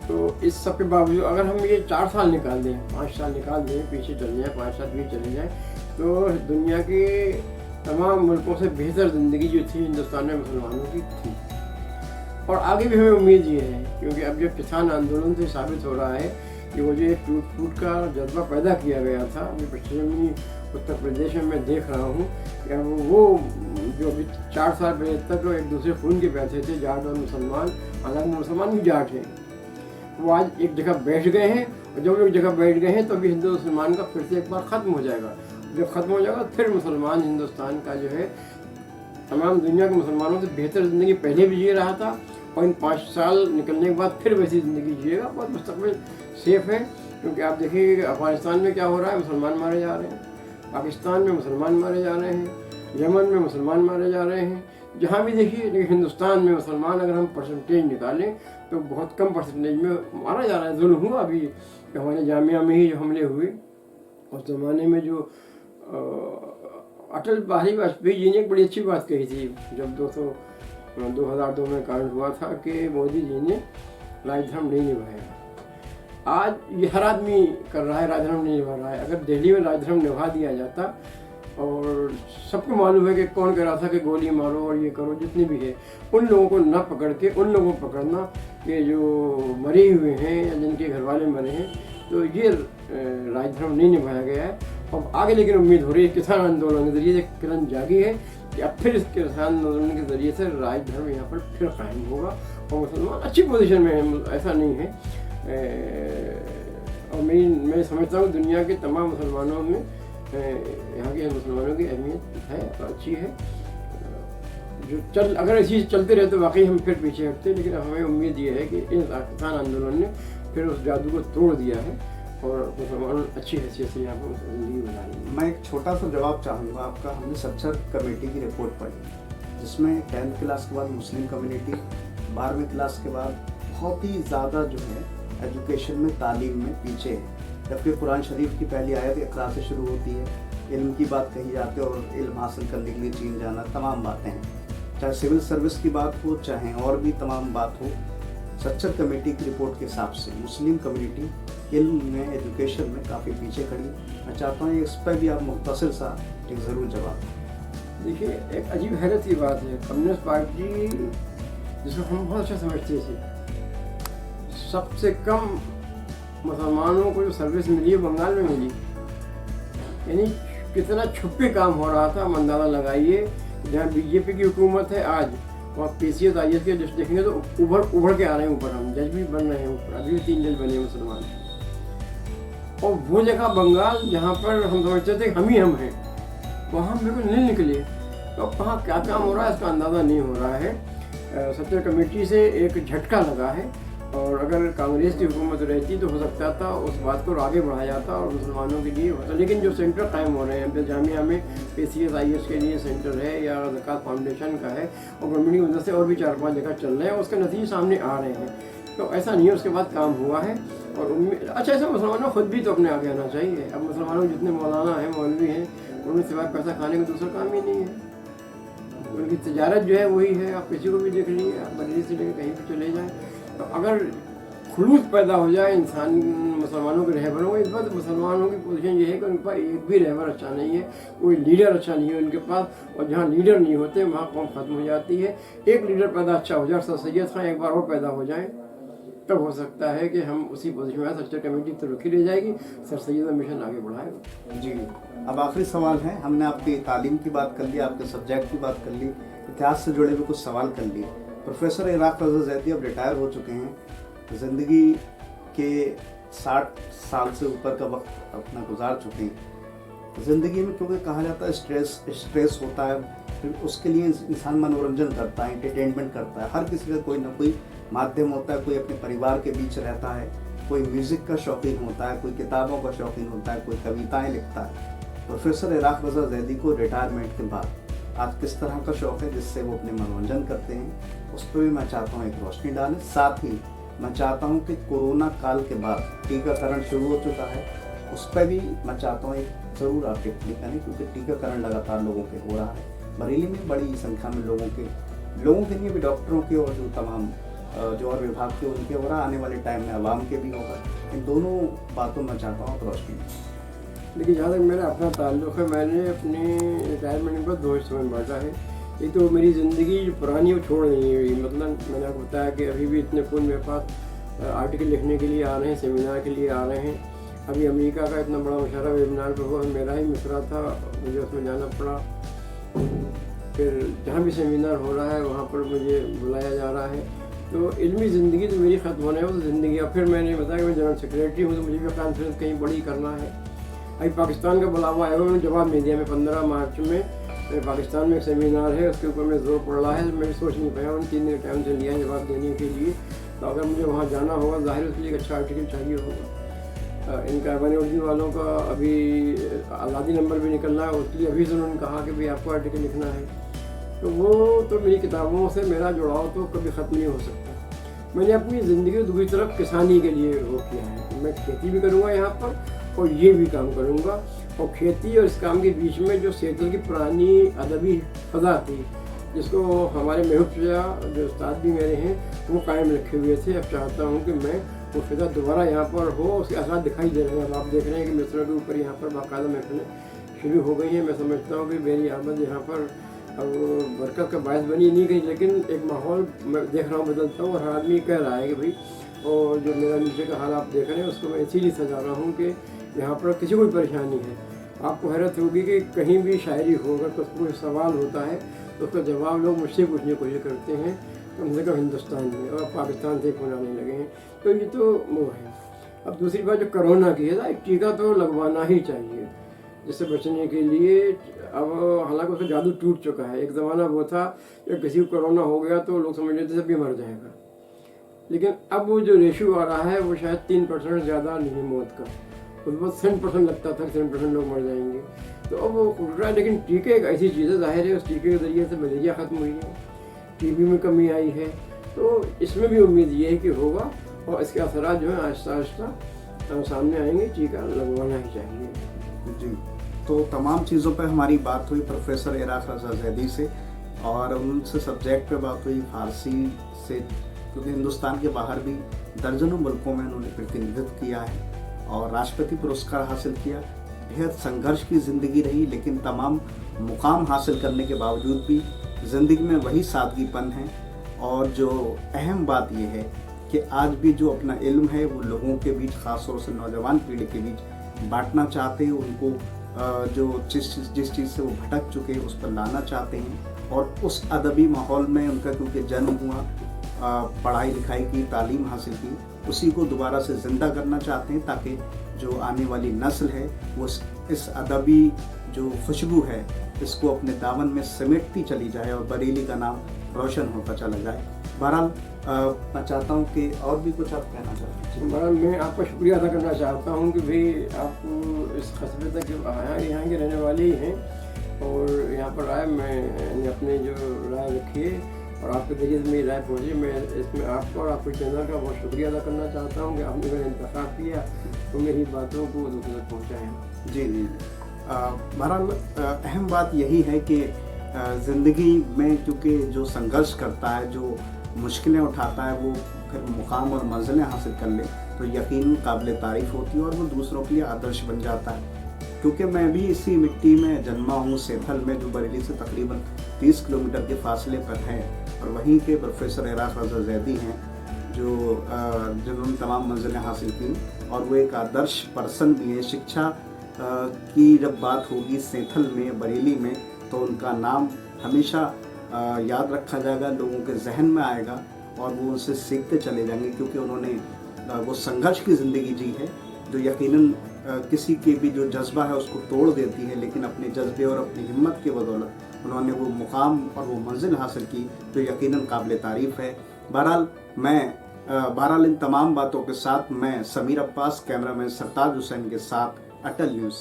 तो इस सब के बावजूद अगर हम ये 4 साल निकाल दें, 5 साल निकाल दें, पीछे चले जाएँ, 5 साल पीछे चले जाएँ, तो दुनिया के तमाम मुल्कों से बेहतर ज़िंदगी जो थी हिंदुस्तान में मुसलमानों की थी। और आगे भी हमें उम्मीद ये है, क्योंकि अब जो किसान आंदोलन से साबित हो रहा है कि वो जो टूट फूट का जज्बा पैदा किया गया था, अभी पश्चिमी उत्तर प्रदेश में मैं देख रहा हूँ कि वो जो अभी 4 साल पहले तक एक दूसरे खून के प्यासे थे, जाट और मुसलमान, हालांकि मुसलमान भी जाट हैं, वो आज एक जगह बैठ गए हैं। और जब एक जगह बैठ गए हैं तो अभी हिंदू मुसलमान का फिर से एक बार ख़त्म हो जाएगा। जब ख़त्म हो जाएगा फिर मुसलमान हिंदुस्तान का जो है तमाम दुनिया के मुसलमानों से बेहतर ज़िंदगी पहले भी जी रहा था, और इन 5 साल निकलने के बाद फिर वैसी ज़िंदगी जिएगा। बहुत मुस्तकबिल सेफ है, क्योंकि आप देखिए कि अफगानिस्तान में क्या हो रहा है, मुसलमान मारे जा रहे हैं, पाकिस्तान में मुसलमान मारे जा रहे हैं, यमन में मुसलमान मारे जा रहे हैं, जहाँ भी देखिए। लेकिन हिंदुस्तान में मुसलमान अगर हम परसेंटेज निकालें तो बहुत कम परसेंटेज में मारा जा रहा है। जुल्म हुआ अभी हमारे जामिया में ही जो हमले हुए, उस ज़माने में जो अटल बिहारी वाजपेयी जी ने एक बड़ी अच्छी बात कही थी जब 2002 में कांड हुआ था कि मोदी जी ने राजधर्म नहीं निभाया। आज ये हर आदमी कर रहा है, राजधर्म नहीं निभा रहा है। अगर दिल्ली में राजधर्म निभा दिया जाता, और सबको मालूम है कि कौन कह रहा था कि गोली मारो और ये करो, जितने भी है, उन लोगों को न पकड़ के उन लोगों को पकड़ना कि जो मरे हुए हैं या जिनके घर वाले मरे हैं, तो ये राजधर्म नहीं निभाया गया है। अब आगे लेकिन उम्मीद हो रही है किसान आंदोलन के जरिए से किरण जागी है कि अब फिर इस किसान आंदोलन के जरिए से राजधर्म यहाँ पर फिर कायम होगा और मुसलमान अच्छी पोजीशन में है, ऐसा नहीं है। और मैं समझता हूँ दुनिया के तमाम मुसलमानों में यहाँ के मुसलमानों की अहमियत है, अच्छी है। जो अगर ऐसी चलते रहे तो वाकई हम फिर पीछे हटते, लेकिन हमें उम्मीद ये है कि इन किसान आंदोलन ने फिर उस जादू को तोड़ दिया है और मुसलमान अच्छी हैसियत से यहाँ पर जिंदगी बना रही है। मैं एक छोटा सा जवाब चाहूँगा आपका। हमने सच्चर कमेटी की रिपोर्ट पढ़ी, जिसमें 10th क्लास के बाद मुस्लिम कम्युनिटी, 12वीं क्लास के बाद बहुत ही ज़्यादा जो है एजुकेशन में, तालीम में पीछे है। जबकि कुरान शरीफ की पहली आयत इक़रा से शुरू होती है, इल्म की बात कही जाती है और इल्म हासिल करने के लिए चीन जाना, तमाम बातें हैं। चाहे सिविल सर्विस की बात हो, चाहे और भी तमाम बात हो, सच्चर कमेटी की रिपोर्ट के हिसाब से मुस्लिम कम्युनिटी इल्म में, एजुकेशन में काफ़ी पीछे खड़ी। मैं चाहता हूँ इस पर भी आप मुख्तसर सा एक ज़रूर जवाब दें। देखिए, एक अजीब हैरत की बात है, कम्युनिस्ट पार्टी जिसको हम बहुत अच्छा समझते थे, सबसे कम मुसलमानों को जो सर्विस मिली है बंगाल में मिली। यानी कितना छुपे काम हो रहा था, हम अंदाज़ा लगाइए। जहाँ बीजेपी की हुकूमत है आज, वहाँ PCS IAS के लिस्ट देखेंगे तो उभर के आ रहे हैं ऊपर, हम जज भी बन रहे हैं ऊपर, अभी भी 3 जज बने मुसलमान। और वो जगह बंगाल जहाँ पर हम समझते थे हम ही हम हैं, वहाँ हम बिल्कुल नहीं निकले। तो कहाँ क्या काम हो रहा है इसका अंदाज़ा नहीं हो रहा है। सच्चर कमेटी से एक झटका लगा है, और अगर कांग्रेस की हुकूमत रहती तो हो सकता था उस बात को आगे बढ़ाया जाता और मुसलमानों के लिए होता। लेकिन जो सेंटर कायम हो रहे हैं, जामिया में PCS IAS के लिए सेंटर है या ज़कात फाउंडेशन का है, और गवर्नमेंट की मदद से और भी 4-5 जगह चल रहे हैं, उसके नतीजे सामने आ रहे हैं। तो ऐसा नहीं है उसके बाद काम हुआ है। और उम्मीद अच्छा, ऐसा मुसलमानों खुद भी तो अपने आगे आना चाहिए। अब मुसलमानों जितने मौलाना हैं, मौलवी हैं, उन्हें सिवाय पैसा खाने का दूसरा काम ही नहीं है। उनकी तजारत जो है वही है। आप किसी को भी देख लीजिए, आप बरेली से लेकर कहीं भी चले जाएँ, तो अगर खुलूस पैदा हो जाए इंसान मुसलमानों के रहबरों को, इस बात मुसलमानों की पोजीशन ये है कि उनके पास एक भी रहबर अच्छा नहीं है, कोई लीडर अच्छा नहीं है उनके पास। और जहाँ लीडर नहीं होते वहाँ कौम ख़त्म हो जाती है। एक लीडर पैदा अच्छा हो जाए, सर सैयद खान एक बार और पैदा हो जाए, तब हो सकता है कि हम उसी पोजीशन में। सच्चर कमेटी तो रुकी रह जाएगी, सर सैयद मिशन आगे बढ़ाएगा। जी, अब आखिरी सवाल है। हमने आपकी तालीम की बात कर ली, आपके सब्जेक्ट की बात कर ली, इतिहास से जुड़े हुए कुछ सवाल कर लिए। प्रोफेसर इराक रज़ा ज़ैदी अब रिटायर हो चुके हैं, ज़िंदगी के 60 साल से ऊपर का वक्त अपना गुजार चुके हैं। ज़िंदगी में क्योंकि कहा जाता है स्ट्रेस होता है, फिर उसके लिए इंसान मनोरंजन करता है, एंटरटेनमेंट करता है। हर किसी का कोई ना कोई माध्यम होता है, कोई अपने परिवार के बीच रहता है, कोई म्यूज़िक का शौकीन होता है, कोई किताबों का शौकीन होता है, कोई कविताएँ लिखता है। प्रोफेसर इराक रज़ा ज़ैदी को रिटायरमेंट के बाद आज किस तरह का शौक़ है जिससे वो अपने मनोरंजन करते हैं, उस पर भी मैं चाहता हूँ एक रोशनी डालें। साथ ही मैं चाहता हूं कि कोरोना काल के बाद टीकाकरण शुरू हो चुका है, उस पर भी मैं चाहता हूं एक ज़रूर आप टिप्पणी करें, क्योंकि टीकाकरण लगातार लोगों के हो रहा है। बरेली में बड़ी संख्या में लोगों के लिए भी, डॉक्टरों के और जो तमाम जो और विभाग के उनके हो रहा, आने वाले टाइम में आवाम के भी होगा। इन दोनों बातों में चाहता हूँ रोशनी। देखिए, जहाँ तक मेरा अपना ताल्लुक़ है, मैंने अपने रिटायरमेंट पर 2 हिस्सों में बांटा है। एक तो मेरी ज़िंदगी जो पुरानी वो छोड़ नहीं हुई, मतलब मैंने आपको बताया कि अभी भी इतने फ़ोन मेरे पास आर्टिकल लिखने के लिए आ रहे हैं, सेमिनार के लिए आ रहे हैं। अभी अमेरिका का इतना बड़ा मुशायरा वेबिनार पर हुआ, मेरा ही मिसरा था, मुझे उसमें जाना पड़ा। फिर जहाँ भी सेमिनार हो रहा है वहाँ पर मुझे बुलाया जा रहा है। तो इल्मी ज़िंदगी तो मेरी ख़त्म होने है, वो तो ज़िंदगी। अब फिर मैंने बताया कि मैं जनरल सेक्रेटरी हूँ, तो मुझे भी कॉन्फ्रेंस कहीं बड़ी करना है। अभी पाकिस्तान का बुलावा आया हुआ, मैंने जवाब नहीं दिया। मैं 15 मार्च में पाकिस्तान में एक सेमिनार है, उसके ऊपर मैं जोर पड़ रहा है। मैं सोच नहीं पाया, उन 3 दिन टाइम से लिया जवाब देने के लिए। तो अगर मुझे वहाँ जाना होगा, ज़ाहिर उसके लिए एक अच्छा आर्टिकल चाहिए होगा। इनका यूनिवर्सिटी वालों का अभी आज़ादी नंबर भी निकल रहा है, उसके लिए अभी से उन्होंने कहा कि भाई आपको आर्टिकल लिखना है। तो वो तो मेरी किताबों से मेरा जुड़ाव तो कभी ख़त्म नहीं हो सकता। मैंने अपनी ज़िंदगी दूसरी तरफ किसानी के लिए वो किया है कि मैं खेती भी करूँगा यहाँ पर और ये भी काम करूँगा, और खेती और इस काम के बीच में जो सेतल की पुरानी अदबी फ़ज़ा थी, जिसको हमारे महबूब शाह जो उस्ताद भी मेरे हैं वो कायम रखे हुए थे। अब चाहता हूँ कि मैं वो फ़ज़ा दोबारा यहाँ पर हो, उसके आसार दिखाई दे रहे हैं। अब आप देख रहे हैं कि मिस्रों के ऊपर यहाँ पर बाकायदा महफिलें शुरू हो गई हैं। मैं समझता हूँ कि मेरी आमद यहाँ पर अब बरकत का बायस बनी नहीं गई, लेकिन एक माहौल मैं देख रहा हूँ बदलता हूँ, और हर आदमी कह रहा है कि भाई, और जो मेरा नीचे का हाल आप देख रहे हैं उसको मैं इसीलिए सजा रहा हूँ कि यहाँ पर किसी को भी परेशानी है। आपको हैरत होगी कि कहीं भी शायरी हो, अगर कोई सवाल होता है तो उसका जवाब लोग मुझसे पूछने की कोशिश करते हैं, कम से कम हिंदुस्तान में, और पाकिस्तान से फोन आने लगे हैं। तो ये तो वो है। अब दूसरी बात जो कोरोना की है, एक टीका तो लगवाना ही चाहिए जिससे बचने के लिए। अब हालांकि उसका जादू टूट चुका है। एक ज़माना वो था कि किसी को कोरोना हो गया तो लोग समझ लेते थे भी मर जाएगा, लेकिन अब वो जो रेशो आ रहा है वो शायद 3% ज़्यादा नहीं मौत का। उस वक्त 7% लगता था, 7% लोग मर जाएंगे। तो अब वो उठ रहा है। लेकिन टीके एक ऐसी चीज़ है, ज़ाहिर है उस टीके के ज़रिए से मलेरिया ख़त्म हुई है, टीबी में कमी आई है। तो इसमें भी उम्मीद ये है कि होगा, और इसके असरात जो है आहिस्ता आहिस्ता सामने आएंगे। टीका लगवाना ही चाहिए। जी, तो तमाम चीज़ों पे हमारी बात हुई प्रोफेसर इराक रज़ा ज़ैदी से, और उनसे सब्जेक्ट पे बात हुई फ़ारसी से, क्योंकि हिंदुस्तान के बाहर भी दर्जनों मुल्कों में उन्होंने प्रतिनिधित्व किया है और राष्ट्रपति पुरस्कार हासिल किया। बेहद संघर्ष की ज़िंदगी रही, लेकिन तमाम मुकाम हासिल करने के बावजूद भी ज़िंदगी में वही सादगीपन है। और जो अहम बात यह है कि आज भी जो अपना इल्म है वो लोगों के बीच, ख़ास तौर से नौजवान पीढ़ी के बीच बांटना चाहते हैं। उनको जो जिस चीज़ से वो भटक चुके हैं उस पर लाना चाहते हैं, और उस अदबी माहौल में उनका क्योंकि जन्म हुआ, पढ़ाई लिखाई की, तालीम हासिल की, उसी को दोबारा से ज़िंदा करना चाहते हैं, ताकि जो आने वाली नस्ल है वो इस अदबी जो खुशबू है इसको अपने दामन में समेटती चली जाए और बरेली का नाम रोशन होता चला जाए। बहरहाल मैं चाहता हूँ कि और भी कुछ आप कहना चाहते हैं। बहरहाल मैं आपका शुक्रिया अदा करना चाहता हूँ कि भाई आप इस कस्बे तक आया, यहाँ के रहने वाले ही हैं और यहाँ पर आए। मैंने अपने जो राय रखी है और आपके जरिए से मेरी राय पहुँची, मैं इसमें आपका और आपके चैनल का बहुत शुक्रिया अदा करना चाहता हूँ कि आपने मेरा इंतखाब किया तो मेरी बातों को दूसरे तक पहुँचाएँ। जी जी, बहरहाल अहम बात यही है कि ज़िंदगी में क्योंकि जो संघर्ष करता है, जो मुश्किलें उठाता है, वो फिर मुकाम और मंजिलें हासिल कर ले तो यकीन काबिल तारीफ़ होती है और वो दूसरों के लिए आदर्श बन जाता है। क्योंकि मैं भी इसी मिट्टी में जन्मा हूँ, सेथल में, जो बरेली से तकरीबन 30 किलोमीटर के फासले पर है, और वहीं के प्रोफेसर इराक रज़ा ज़ैदी हैं जिन्होंने तमाम मंजिलें हासिल की, और वो एक आदर्श पर्सन भी है। शिक्षा की जब बात होगी सेथल में, बरेली में, तो उनका नाम हमेशा याद रखा जाएगा, लोगों के जहन में आएगा और वो उनसे सीखते चले जाएंगे, क्योंकि उन्होंने वो संघर्ष की ज़िंदगी जी है जो यकीनन किसी के भी जो जज्बा है उसको तोड़ देती है, लेकिन अपने जज्बे और अपनी हिम्मत के बदौलत उन्होंने वो मुकाम और वो मंजिल हासिल की जो यकीनन काबिल तारीफ़ है। बहरहाल इन तमाम बातों के साथ मैं समीर अब्बास, कैमरामैन सरताज हुसैन के साथ, अटल न्यूज़।